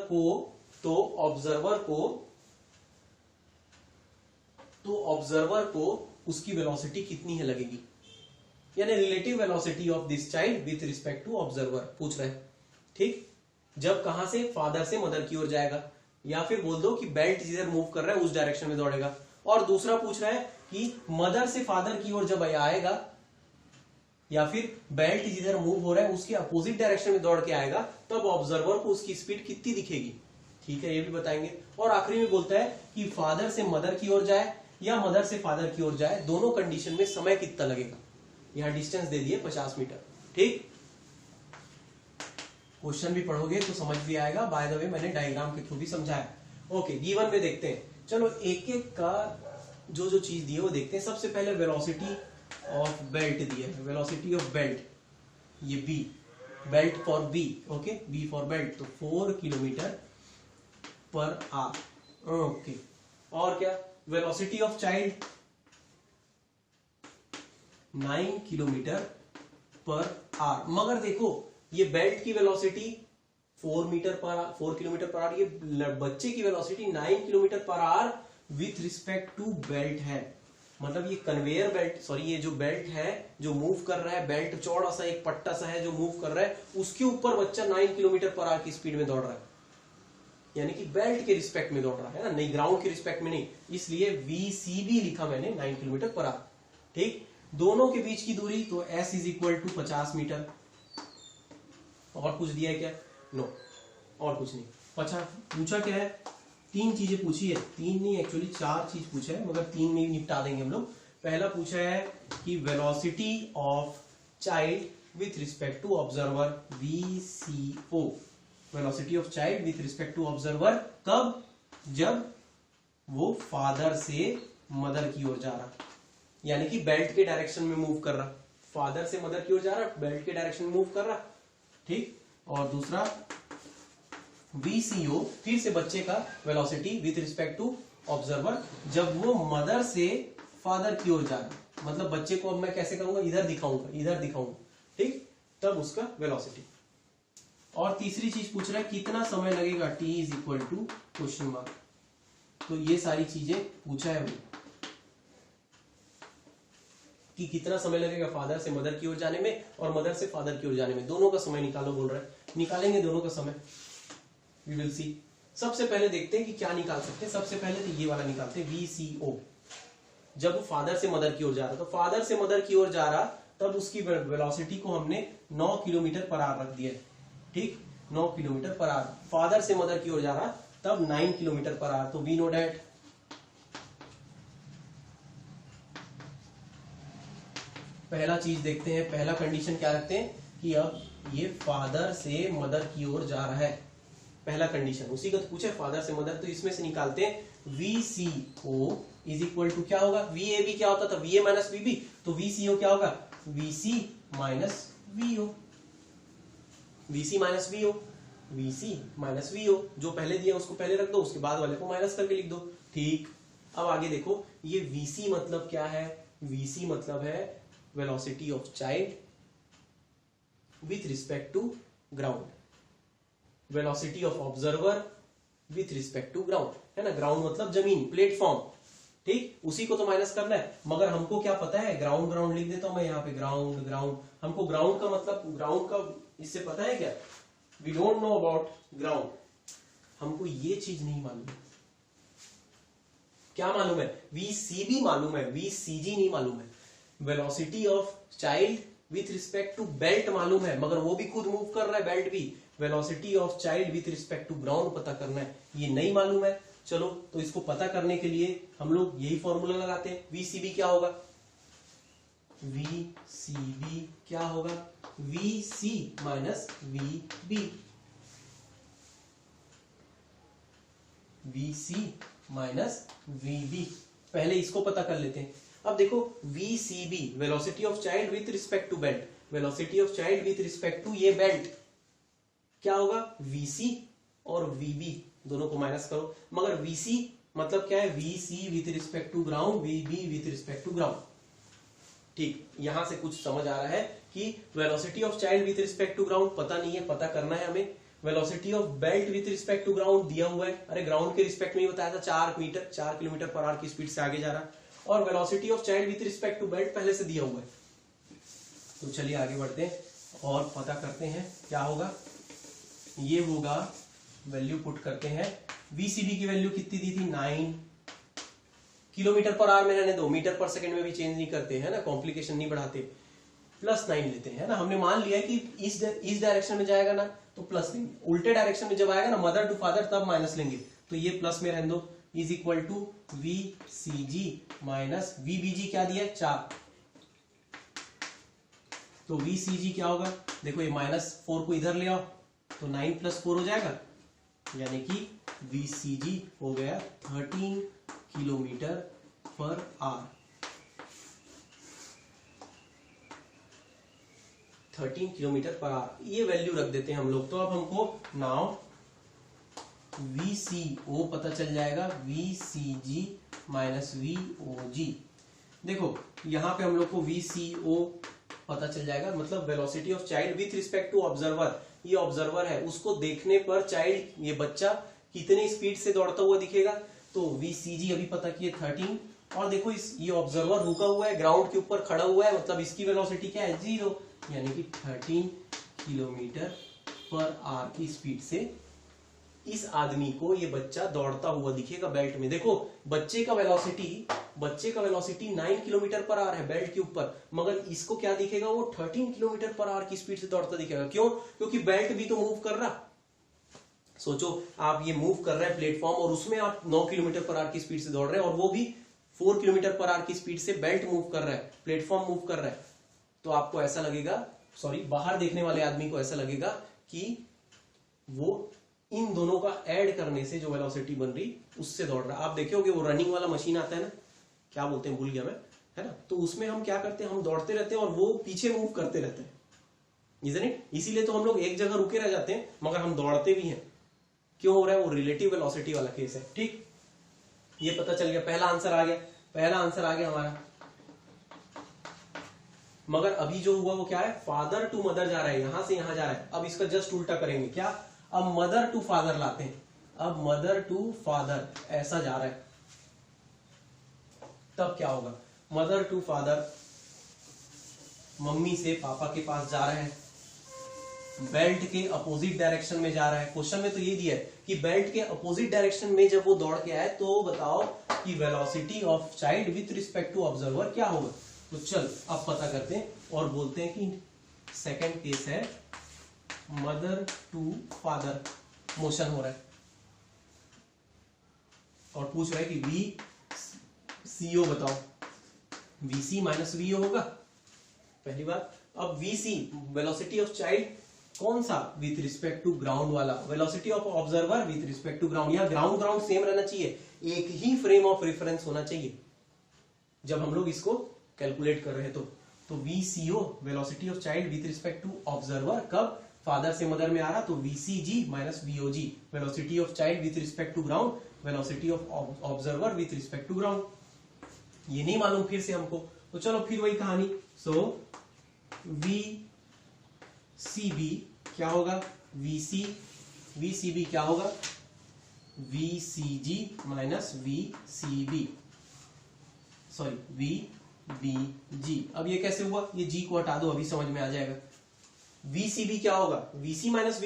को उसकी वेलोसिटी कितनी है लगेगी, यानी relative velocity of this child with respect to observer पूछ रहे हैं, ठीक। जब कहां से? फादर से मदर की ओर जाएगा, या फिर बोल दो कि बेल्ट जिधर मूव कर रहा है उस डायरेक्शन में दौड़ेगा। और दूसरा पूछ रहा है कि मदर से फादर की ओर जब आएगा, या फिर बेल्ट जिधर मूव हो रहा है उसके अपोजिट डायरेक्शन में दौड़ के आएगा, तब ऑब्जर्वर को उसकी स्पीड कितनी दिखेगी, ठीक है, ये भी बताएंगे। और आखिरी में बोलता है कि फादर से मदर की ओर जाए या मदर से फादर की ओर जाए, दोनों कंडीशन में समय कितना लगेगा। यहां डिस्टेंस दे दिए 50 मीटर, ठीक। क्वेश्चन भी पढ़ोगे तो समझ भी आएगा। बाय द वे मैंने डायग्राम के थ्रू भी समझाया। ओके, गिवन में देखते हैं। चलो एक एक का जो चीज दी है वो देखते हैं। सबसे पहले वेलोसिटी ऑफ बेल्ट दिया है, वेलोसिटी ऑफ बेल्ट, ये B, belt for B, okay, B for belt, तो 4 किलोमीटर पर आवर, ओके। और क्या? वेलोसिटी ऑफ चाइल्ड 9 किलोमीटर पर आवर। मगर देखो, ये बेल्ट की वेलोसिटी 4 किलोमीटर पर आवर, ये बच्चे की वेलोसिटी 9 किलोमीटर पर hour with respect to belt है। मतलब ये कन्वेयर बेल्ट, सॉरी ये जो बेल्ट है जो मूव कर रहा है, बेल्ट चौड़ा सा एक पट्टा सा है जो मूव कर रहा है, उसके ऊपर बच्चा 9 किलोमीटर पर आवर की स्पीड में दौड़ रहा है, यानी कि बेल्ट के रिस्पेक्ट में दौड़ रहा है ना, नहीं ग्राउंड के रिस्पेक्ट में नहीं, इसलिए VCB लिखा मैंने 9 किलोमीटर पर आवर। ठीक, दोनों के बीच की दूरी तो S is equal to 50 metre. और कुछ दिया है क्या? नो, और कुछ नहीं। पूछा क्या है? 3 चीजें पूछी है, 3 नहीं एक्चुअली 4 चीज पूछा है, मगर 3 में निपटा देंगे हम लोग। पहला पूछा है कि velocity of child with respect to observer VCO, velocity of child with respect to observer कब? जब वो फादर से मदर की ओर जा रहा, यानी कि बेल्ट के डायरेक्शन में मूव कर रहा, फादर से मदर की ओर जा रहा, बेल्ट के डायरेक्शन में मूव कर रहा। ठीक, और दूसरा VCO, फिर से बच्चे का velocity with respect to observer जब वो मदर से फादर की ओर जा रहा, मतलब बच्चे को अब मैं कैसे करूंगा, इधर दिखाऊंगा, ठीक, तब उसका वेलोसिटी। और तीसरी चीज पूछ रहा है कितना समय लगेगा, T is equal to question mark. तो ये सारी चीजें पूछा है वो कि कितना समय लगेगा फादर से मदर की ओर जाने में और मदर से फादर की ओर जाने में, दोनों का समय निकालो बोल रहा है। निकालेंगे दोनों का समय, वी विल सी। सबसे पहले देखते हैं कि क्या निकाल सकते हैं। सबसे पहले तो ये वाला निकालते हैं VCO, जब वो फादर से मदर की ओर जा रहा, तो फादर से मदर की ओर जा रहा तब उसकी वेलोसिटी को हमने 9 किलोमीटर पर आवर रख दिया। ठीक, 9 किलोमीटर पर आवर। फादर से मदर की ओर जा रहा तब 9 किलोमीटर पर आवर, तो वी नो डैट पहला चीज देखते हैं, पहला कंडीशन क्या रखते हैं कि अब ये फादर से मदर की ओर जा रहा है, पहला कंडीशन। उसी का तो पूछे फादर से मदर, तो इसमें से निकालते हैं VCO इज इक्वल टू क्या होगा, VAB क्या होता था, VA माइनस VB, तो VCO क्या होगा, VC minus VO, VC minus VO, VC minus VO, जो पहले दिया उसको पहले रख दो, उसके बाद वाले को माइनस करके लिख दो। ठीक, अब आगे देखो ये VC मतलब क्या है, VC मतलब है velocity of child with respect to ground, velocity of observer with respect to ground, है ना, ग्राउंड मतलब जमीन, प्लेटफॉर्म। ठीक, उसी को तो माइनस करना है, मगर हमको क्या पता है, ग्राउंड लिख देता हूं मैं यहाँ पे, ग्राउंड। हमको ग्राउंड का मतलब, ग्राउंड का इससे पता है क्या, we don't know about ground, हमको ये चीज नहीं मालूम। क्या मालूम है, VCB मालूम है, VCG नहीं मालूम है। Velocity of child with respect to belt मालूम है, मगर वो भी खुद मूव कर रहा है बेल्ट भी। Velocity of child with respect to ground पता करना है, ये नहीं मालूम है। चलो, तो इसको पता करने के लिए हम लोग यही फॉर्मूला लगाते हैं। VCB क्या होगा, VCB क्या होगा, VC minus VB, VC minus VB। पहले इसको पता कर लेते हैं। अब देखो VCB velocity of child with respect to belt, velocity of child with respect to ये बेल्ट क्या होगा, VC और VB दोनों को माइनस करो, मगर VC मतलब क्या है, VC with respect to ground, VB with respect to ground. ठीक, यहां से कुछ समझ आ रहा है कि velocity of child with respect to ground पता नहीं है, पता करना है हमें। Velocity of belt with respect to ground दिया हुआ है, अरे ग्राउंड के रिस्पेक्ट में ही बताया था 4 किलोमीटर पर आवर की स्पीड से आगे जा रहा, और velocity of child with respect to belt पहले से दिया हुआ है। तो चलिए आगे बढ़ते हैं और पता करते हैं क्या होगा। ये होगा, वैल्यू पुट करते हैं। VCB की वैल्यू कितनी दी थी, 9 किलोमीटर पर आवर में रहने दो, मीटर पर सेकंड में भी चेंज नहीं करते हैं ना, कॉम्प्लिकेशन नहीं बढ़ाते, +9 लेते हैं ना। हमने मान लिया है कि इस डायरेक्शन में जाएगा ना तो प्लस लेंगे, उल्टे डायरेक्शन में जब आएगा ना मदर टू फादर तब माइनस लेंगे, तो ये प्लस में रहने दो, is equal to VCG minus VBG क्या दिया, 4, तो VCG क्या होगा, देखो ये -4 को इधर ले आओ तो 9 + 4 हो जाएगा, यानी कि VCG हो गया 13 किलोमीटर पर आवर, 13 किलोमीटर पर आवर, ये वैल्यू रख देते हैं हम लोग। तो अब हमको नाउ VCO पता चल जाएगा, VCG माइनस VOG। देखो यहाँ पे हम लोग को VCO पता चल जाएगा। मतलब velocity of child with respect to observer, ये ऑब्जर्वर है, उसको देखने पर चाइल्ड, ये बच्चा कितने स्पीड से दौड़ता हुआ दिखेगा। तो VCG अभी पता किए 13, और देखो ये ऑब्जर्वर रुका हुआ है, ग्राउंड के ऊपर खड़ा हुआ है, मतलब इसकी वेलोसिटी क्या है 0, यानी कि 13 किलोमीटर पर आवर की स्पीड से इस आदमी को ये बच्चा दौड़ता हुआ दिखेगा बेल्ट में। देखो बच्चे का वेलोसिटी 9 किलोमीटर पर आवर है बेल्ट के ऊपर, मगर इसको क्या दिखेगा, वो 13 किलोमीटर पर आवर की स्पीड से दौड़ता दिखेगा। क्यों? क्योंकि बेल्ट भी तो मूव कर रहा। सोचो आप ये मूव कर रहे हैं प्लेटफॉर्म, और उसमें आप 9 किलोमीटर पर आवर की स्पीड से दौड़ रहे हैं, और वो भी 4 किलोमीटर पर आवर की स्पीड से बेल्ट मूव कर रहा है, प्लेटफॉर्म मूव कर रहा है। तो आपको ऐसा लगेगा, बाहर देखने वाले आदमी को ऐसा लगेगा कि वो इन दोनों का ऐड करने से जो वेलोसिटी बन रही उससे दौड़ रहा है। आप देखे होगे वो रनिंग वाला मशीन आता है ना, क्या बोलते हैं भूल गया मैं, है ना, तो उसमें हम क्या करते हैं, हम दौड़ते रहते हैं और वो पीछे मूव करते रहते हैं, इज़न्ट इट? इसीलिए तो हम लोग एक जगह रुके रह जाते हैं मगर हम दौड़ते भी हैं। क्यों हो रहा है? वो रिलेटिव वेलोसिटी वाला केस है। ठीक, ये पता चल गया, पहला आंसर आ गया हमारा। मगर अभी जो हुआ वो क्या है, फादर टू मदर जा रहा है, यहां से यहां जा रहा है। अब इसका जस्ट उल्टा करेंगे, क्या, अब मदर टू फादर लाते हैं, अब मदर टू फादर ऐसा जा रहा है, तब क्या होगा, मदर टू फादर, मम्मी से पापा के पास जा रहा है, बेल्ट के अपोजिट डायरेक्शन में जा रहा है। क्वेश्चन में तो ये दिया है कि बेल्ट के अपोजिट डायरेक्शन में जब वो दौड़ के आए तो बताओ कि velocity of child with respect to observer क्या होगा। तो चल अब पता करते हैं और बोलते हैं कि सेकंड केस है मदर टू फादर, मोशन हो रहा है और पूछ रहा है कि VCO बताओ, VC माइनस VO होगा पहली बात। अब VC वेलोसिटी ऑफ चाइल्ड कौन सा, विथ रिस्पेक्ट टू ग्राउंड वाला, velocity of observer with respect to ground, या ग्राउंड सेम रहना चाहिए, एक ही फ्रेम ऑफ रेफरेंस होना चाहिए जब हम लोग इसको कैलकुलेट कर रहे हैं। तो VCO velocity of child with respect to observer, कब फादर से मदर में आ रहा, तो VCG minus VOG, velocity of child with respect to ground, velocity of observer with respect to ground. ये नहीं मालूम फिर से हमको, तो चलो फिर वही कहानी। सो VCB क्या होगा, VCB क्या होगा, VCG माइनस VCB, VBG। अब ये कैसे हुआ, ये G को हटा दो, अभी समझ में आ जाएगा। VCB क्या होगा, VC माइनस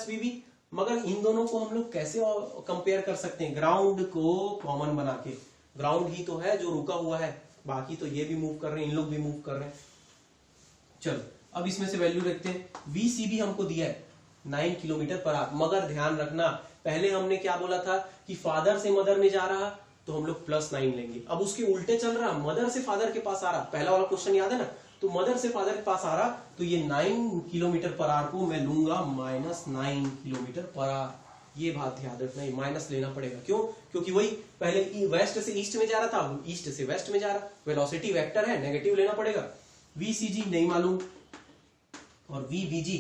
VB, मगर इन दोनों को हम लोग कैसे कंपेयर कर सकते हैं, ग्राउंड को कॉमन बना के, ग्राउंड ही तो है जो रुका हुआ है, बाकी तो ये भी मूव कर रहे हैं, इन लोग भी मूव कर रहे हैं। चलो अब इसमें से वैल्यू रखते हैं। VCB हमको दिया है 9 किलोमीटर पर आवर, मगर ध्यान रखना पहले हमने क्या बोला था कि फादर से मदर में जा रहा तो हम लोग +9 लेंगे। अब उसके उल्टे चल रहा, मदर से फादर के पास आ रहा, पहला वाला क्वेश्चन याद है ना, तो मदर से फादर के पास आ रहा तो ये 9 किलोमीटर पर आवर को मैं लूंगा -9 किलोमीटर पर आवर। ये बात याद रखना, ये माइनस लेना पड़ेगा। क्यों? क्योंकि वही पहले वेस्ट से ईस्ट में जा रहा था, अब ईस्ट से वेस्ट में जा रहा, वेलोसिटी वेक्टर है, नेगेटिव लेना पड़ेगा। VCG नहीं मालूम, और VBG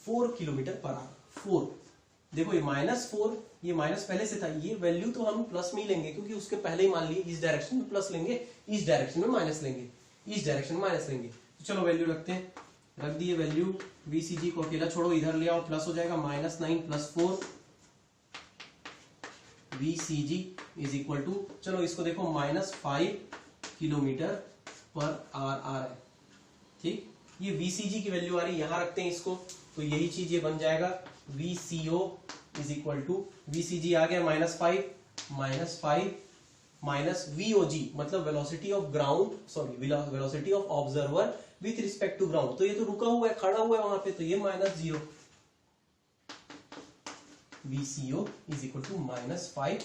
4 किलोमीटर पर आवर, 4। देखो ये -4, ये माइनस पहले से था, ये वैल्यू तो हम प्लस में ही लेंगे क्योंकि उसके पहले ही मान लिए इस डायरेक्शन में प्लस लेंगे, इस डायरेक्शन में माइनस लेंगे, इस डायरेक्शन में माइनस लेंगे। तो चलो वैल्यू रखते हैं, रख दिए वैल्यू। VCG को अकेला छोड़ो, इधर ले आओ, प्लस हो जाएगा -9 + 4, VCG इज इक्वल टू, चलो इसको देखो -5 किलोमीटर पर आवर आ रहा है। ठीक, ये VCG की वैल्यू आ रही है, यहां रखते हैं इसको, तो यही चीज ये बन जाएगा VCO is equal to, VCG आ गया -5 माइनस VOG, मतलब velocity of ground, velocity of observer with respect to ground. तो ये तो रुका हुआ है, खड़ा हुआ है वहां पे, तो ये -0। VCO is equal to -5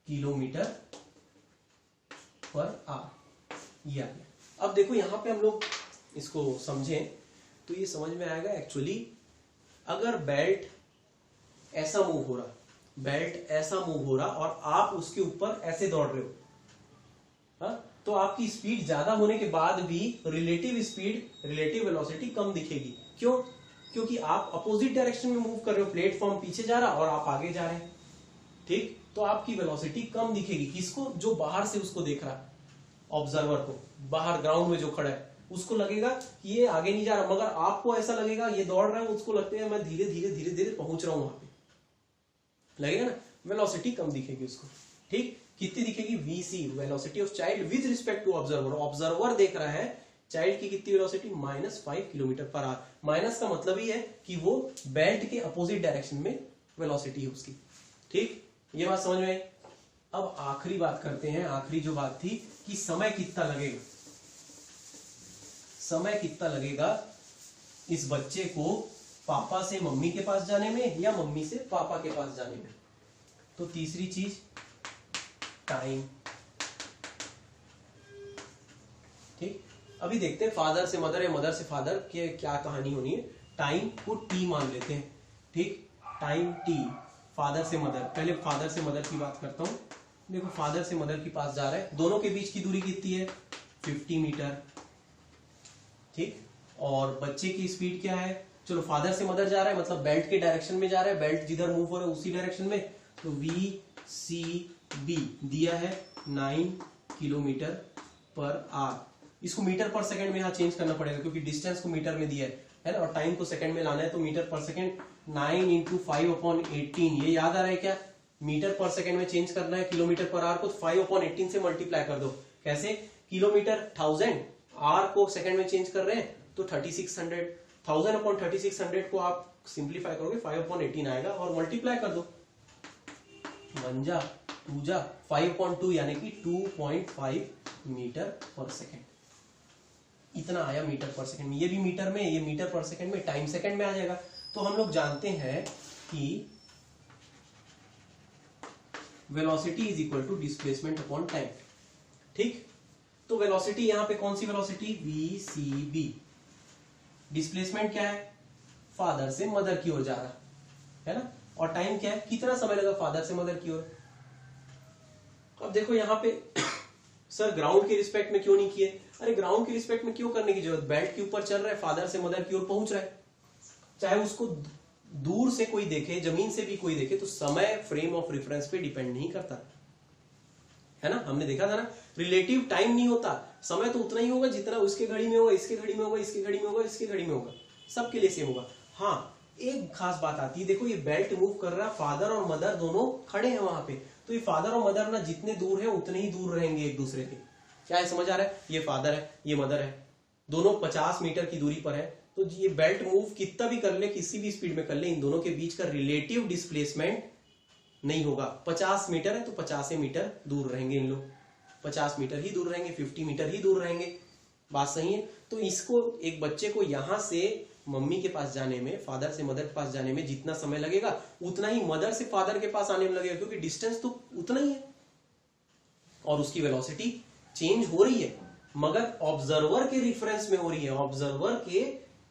kilometre पर आवर, ये आ गया। अब देखो यहां पे हम लोग इसको समझें तो ये समझ में आएगा एक्चुअली, अगर बेल्ट ऐसा मूव हो रहा, और आप उसके ऊपर ऐसे दौड़ रहे हो, तो आपकी स्पीड ज्यादा होने के बाद भी रिलेटिव वेलोसिटी कम दिखेगी। क्यों? क्योंकि आप अपोजिट डायरेक्शन में मूव कर रहे हो, प्लेटफॉर्म पीछे जा रहा और आप आगे जा रहे हैं। ठीक, तो आपकी वेलोसिटी कम दिखेगी। किसको? जो बाहर से उसको देख रहा, ऑब्जर्वर को, बाहर ग्राउंड में जो खड़ा है, उसको लगेगा कि ये आगे नहीं जा रहा, मगर आपको ऐसा लगेगा ये दौड़ रहा है, उसको लगता है मैं धीरे धीरे धीरे धीरे पहुंच रहा हूं वहां पे, लगेगा ना, वेलोसिटी कम दिखेगी उसको। ठीक, कितनी दिखेगी, vc, velocity of child with respect to observer. Observer देख रहा है चाइल्ड की कितनी वेलोसिटी, -5 किलोमीटर पर आवर। माइनस का मतलब ही है कि वो बेल्ट के अपोजिट डायरेक्शन में वेलोसिटी है उसकी। ठीक, ये बात समझ में आई। अब आखिरी बात करते हैं, आखिरी जो बात थी कि समय कितना लगेगा, समय कितना लगेगा इस बच्चे को पापा से मम्मी के पास जाने में या मम्मी से पापा के पास जाने में। तो तीसरी चीज टाइम। ठीक, अभी देखते हैं फादर से मदर या मदर से फादर के क्या कहानी होनी है। टाइम को टी मान लेते हैं। ठीक, टाइम टी, फादर से मदर, पहले फादर से मदर की बात करता हूं। देखो फादर से मदर के पास जा रहा है, दोनों के बीच की दूरी कितनी है, 50 मीटर। ठीक, और बच्चे की स्पीड क्या है, चलो फादर से मदर जा रहा है मतलब बेल्ट के डायरेक्शन में जा रहा है, बेल्ट जिधर मूव हो रहा है उसी डायरेक्शन में, तो VCB दिया है 9 किलोमीटर पर आवर। इसको मीटर पर सेकंड में यहाँ चेंज करना पड़ेगा क्योंकि डिस्टेंस को मीटर में दिया है ना, और टाइम को सेकंड में लाना है, तो मीटर पर सेकंड 9 × 5/18। ये याद आ रहा है क्या, मीटर पर सेकंड में चेंज करना है किलोमीटर पर आवर को, 5/18 से मल्टीप्लाई कर दो। कैसे, किलोमीटर 1000, आर को सेकंड में चेंज कर रहे हैं तो 3600, 1000/3600 को आप सिंप्लीफाई करोगे 5/18 आएगा और मल्टीप्लाई कर दो, 1 जा 2 जा 5/2 यानी कि 2.5 मीटर पर सेकंड। इतना आया मीटर पर सेकंड में, ये भी मीटर में, ये मीटर पर सेकंड में, टाइम सेकंड में आ जाएगा। तो हम लोग जानते हैं कि velocity is equal to displacement upon time. ठीक, तो वेलोसिटी यहां पे कौन सी वेलोसिटी, VCB। डिस्प्लेसमेंट क्या है, फादर से मदर की ओर जा रहा है ना, और टाइम क्या है, कितना समय लगा फादर से मदर की ओर। अब देखो यहां पे सर ग्राउंड के रिस्पेक्ट में क्यों नहीं किए, अरे ग्राउंड के रिस्पेक्ट में क्यों करने की जरूरत, बेल्ट के ऊपर चल रहा है, फादर से मदर की ओर पहुंच रहा है, चाहे उसको दूर से कोई देखे, जमीन से भी कोई देखे, तो समय फ्रेम ऑफ रेफरेंस पे डिपेंड नहीं करता है ना। हमने देखा था ना, रिलेटिव टाइम नहीं होता, समय तो उतना ही होगा जितना उसके घड़ी में होगा, इसके घड़ी में होगा, इसके घड़ी में होगा, इसके घड़ी में होगा, सबके लिए सेम होगा। हाँ, एक खास बात आती है, देखो ये बेल्ट मूव कर रहा है, फादर और मदर दोनों खड़े हैं वहां पे, तो ये फादर और मदर ना जितने दूर है उतने ही दूर रहेंगे एक दूसरे के। क्या है, समझ आ रहा है, ये फादर है ये मदर है, दोनों 50 मीटर की दूरी पर है, तो ये बेल्ट मूव कितना भी कर ले, किसी भी स्पीड में कर ले, इन दोनों के बीच का रिलेटिव डिस्प्लेसमेंट नहीं होगा। 50 मीटर है तो 50 मीटर दूर रहेंगे इन लोग, 50 मीटर ही दूर रहेंगे, 50 मीटर ही दूर रहेंगे। बात सही है। तो इसको, एक बच्चे को यहां से मम्मी के पास जाने में, फादर से मदर के पास जाने में जितना समय लगेगा उतना ही मदर से फादर के पास आने में लगेगा, क्योंकि डिस्टेंस तो उतना ही है और उसकी वेलोसिटी चेंज हो रही है, मगर ऑब्जर्वर के रेफरेंस में हो रही है, ऑब्जर्वर के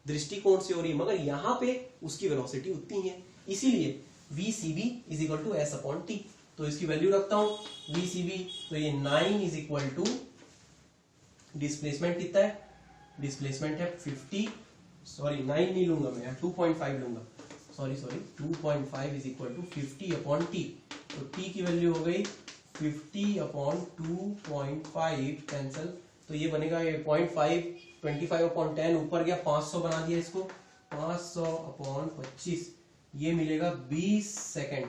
दृष्टिकोण से हो रही है, मगर यहां पे उसकी वेलोसिटी उतनी है। इसीलिए VCB is equal to S/T। तो इसकी वैल्यू रखता हूं VCB, तो ये 9 इज इक्वल टू, डिस्प्लेसमेंट कितना है, डिस्प्लेसमेंट है 50, सॉरी 9 नहीं लूंगा मैं, 2.5 लूंगा, sorry 2.5 is equal to 50/T। तो T की वैल्यू हो गई 50/2.5 कैंसल, तो ये बनेगा 0.5, 25/10 ऊपर गया, 500 बना दिया इसको, 500/25, ये मिलेगा 20 सेकेंड,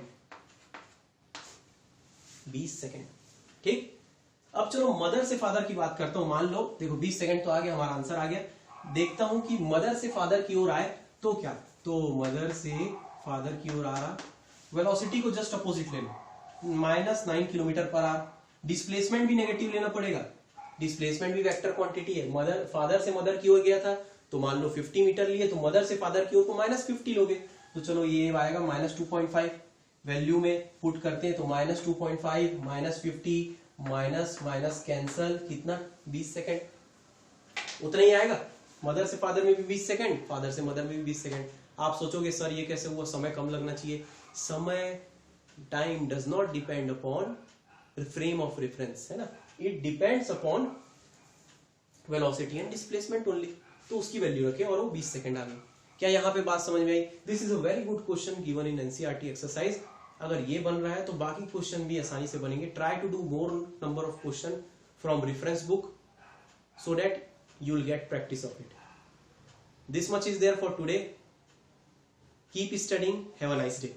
20 सेकेंड। ठीक, अब चलो मदर से फादर की बात करता हूं। मान लो देखो 20 सेकेंड तो आ गया, हमारा आंसर आ गया। देखता हूं कि मदर से फादर की ओर आए तो क्या, तो मदर से फादर की ओर आ रहा, वेलोसिटी को जस्ट अपोजिट ले लो, -9 किलोमीटर पर आवर। डिस्प्लेसमेंट भी नेगेटिव लेना पड़ेगा, डिस्प्लेसमेंट भी वेक्टर क्वांटिटी है। मदर, फादर से मदर की ओर गया था तो मान लो 50 मीटर लिए, तो मदर से फादर की ओर को -50 लोगे, तो चलो ये आएगा -2.5, वैल्यू में पुट करते हैं तो -2.5 -50 माइनस कैंसल, कितना 20 सेकेंड, उतना ही आएगा। मदर से फादर में भी 20 सेकेंड, फादर से मदर में भी 20 सेकेंड। आप सोचोगे सर ये कैसे हुआ, समय कम लगना चाहिए। समय, time does not depend upon frame of reference, है ना, it depends upon velocity and displacement only. तो उसकी वैल्यू रखे और वो 20 सेकेंड आ गई। क्या यहाँ पे बात समझ में आई? This is a very good question given in NCERT exercise. अगर ये बन रहा है तो बाकी क्वेश्चन भी आसानी से बनेंगे। Try to do more number of question from reference book so that you will get practice of it. This much is there for today. Keep studying. Have a nice day.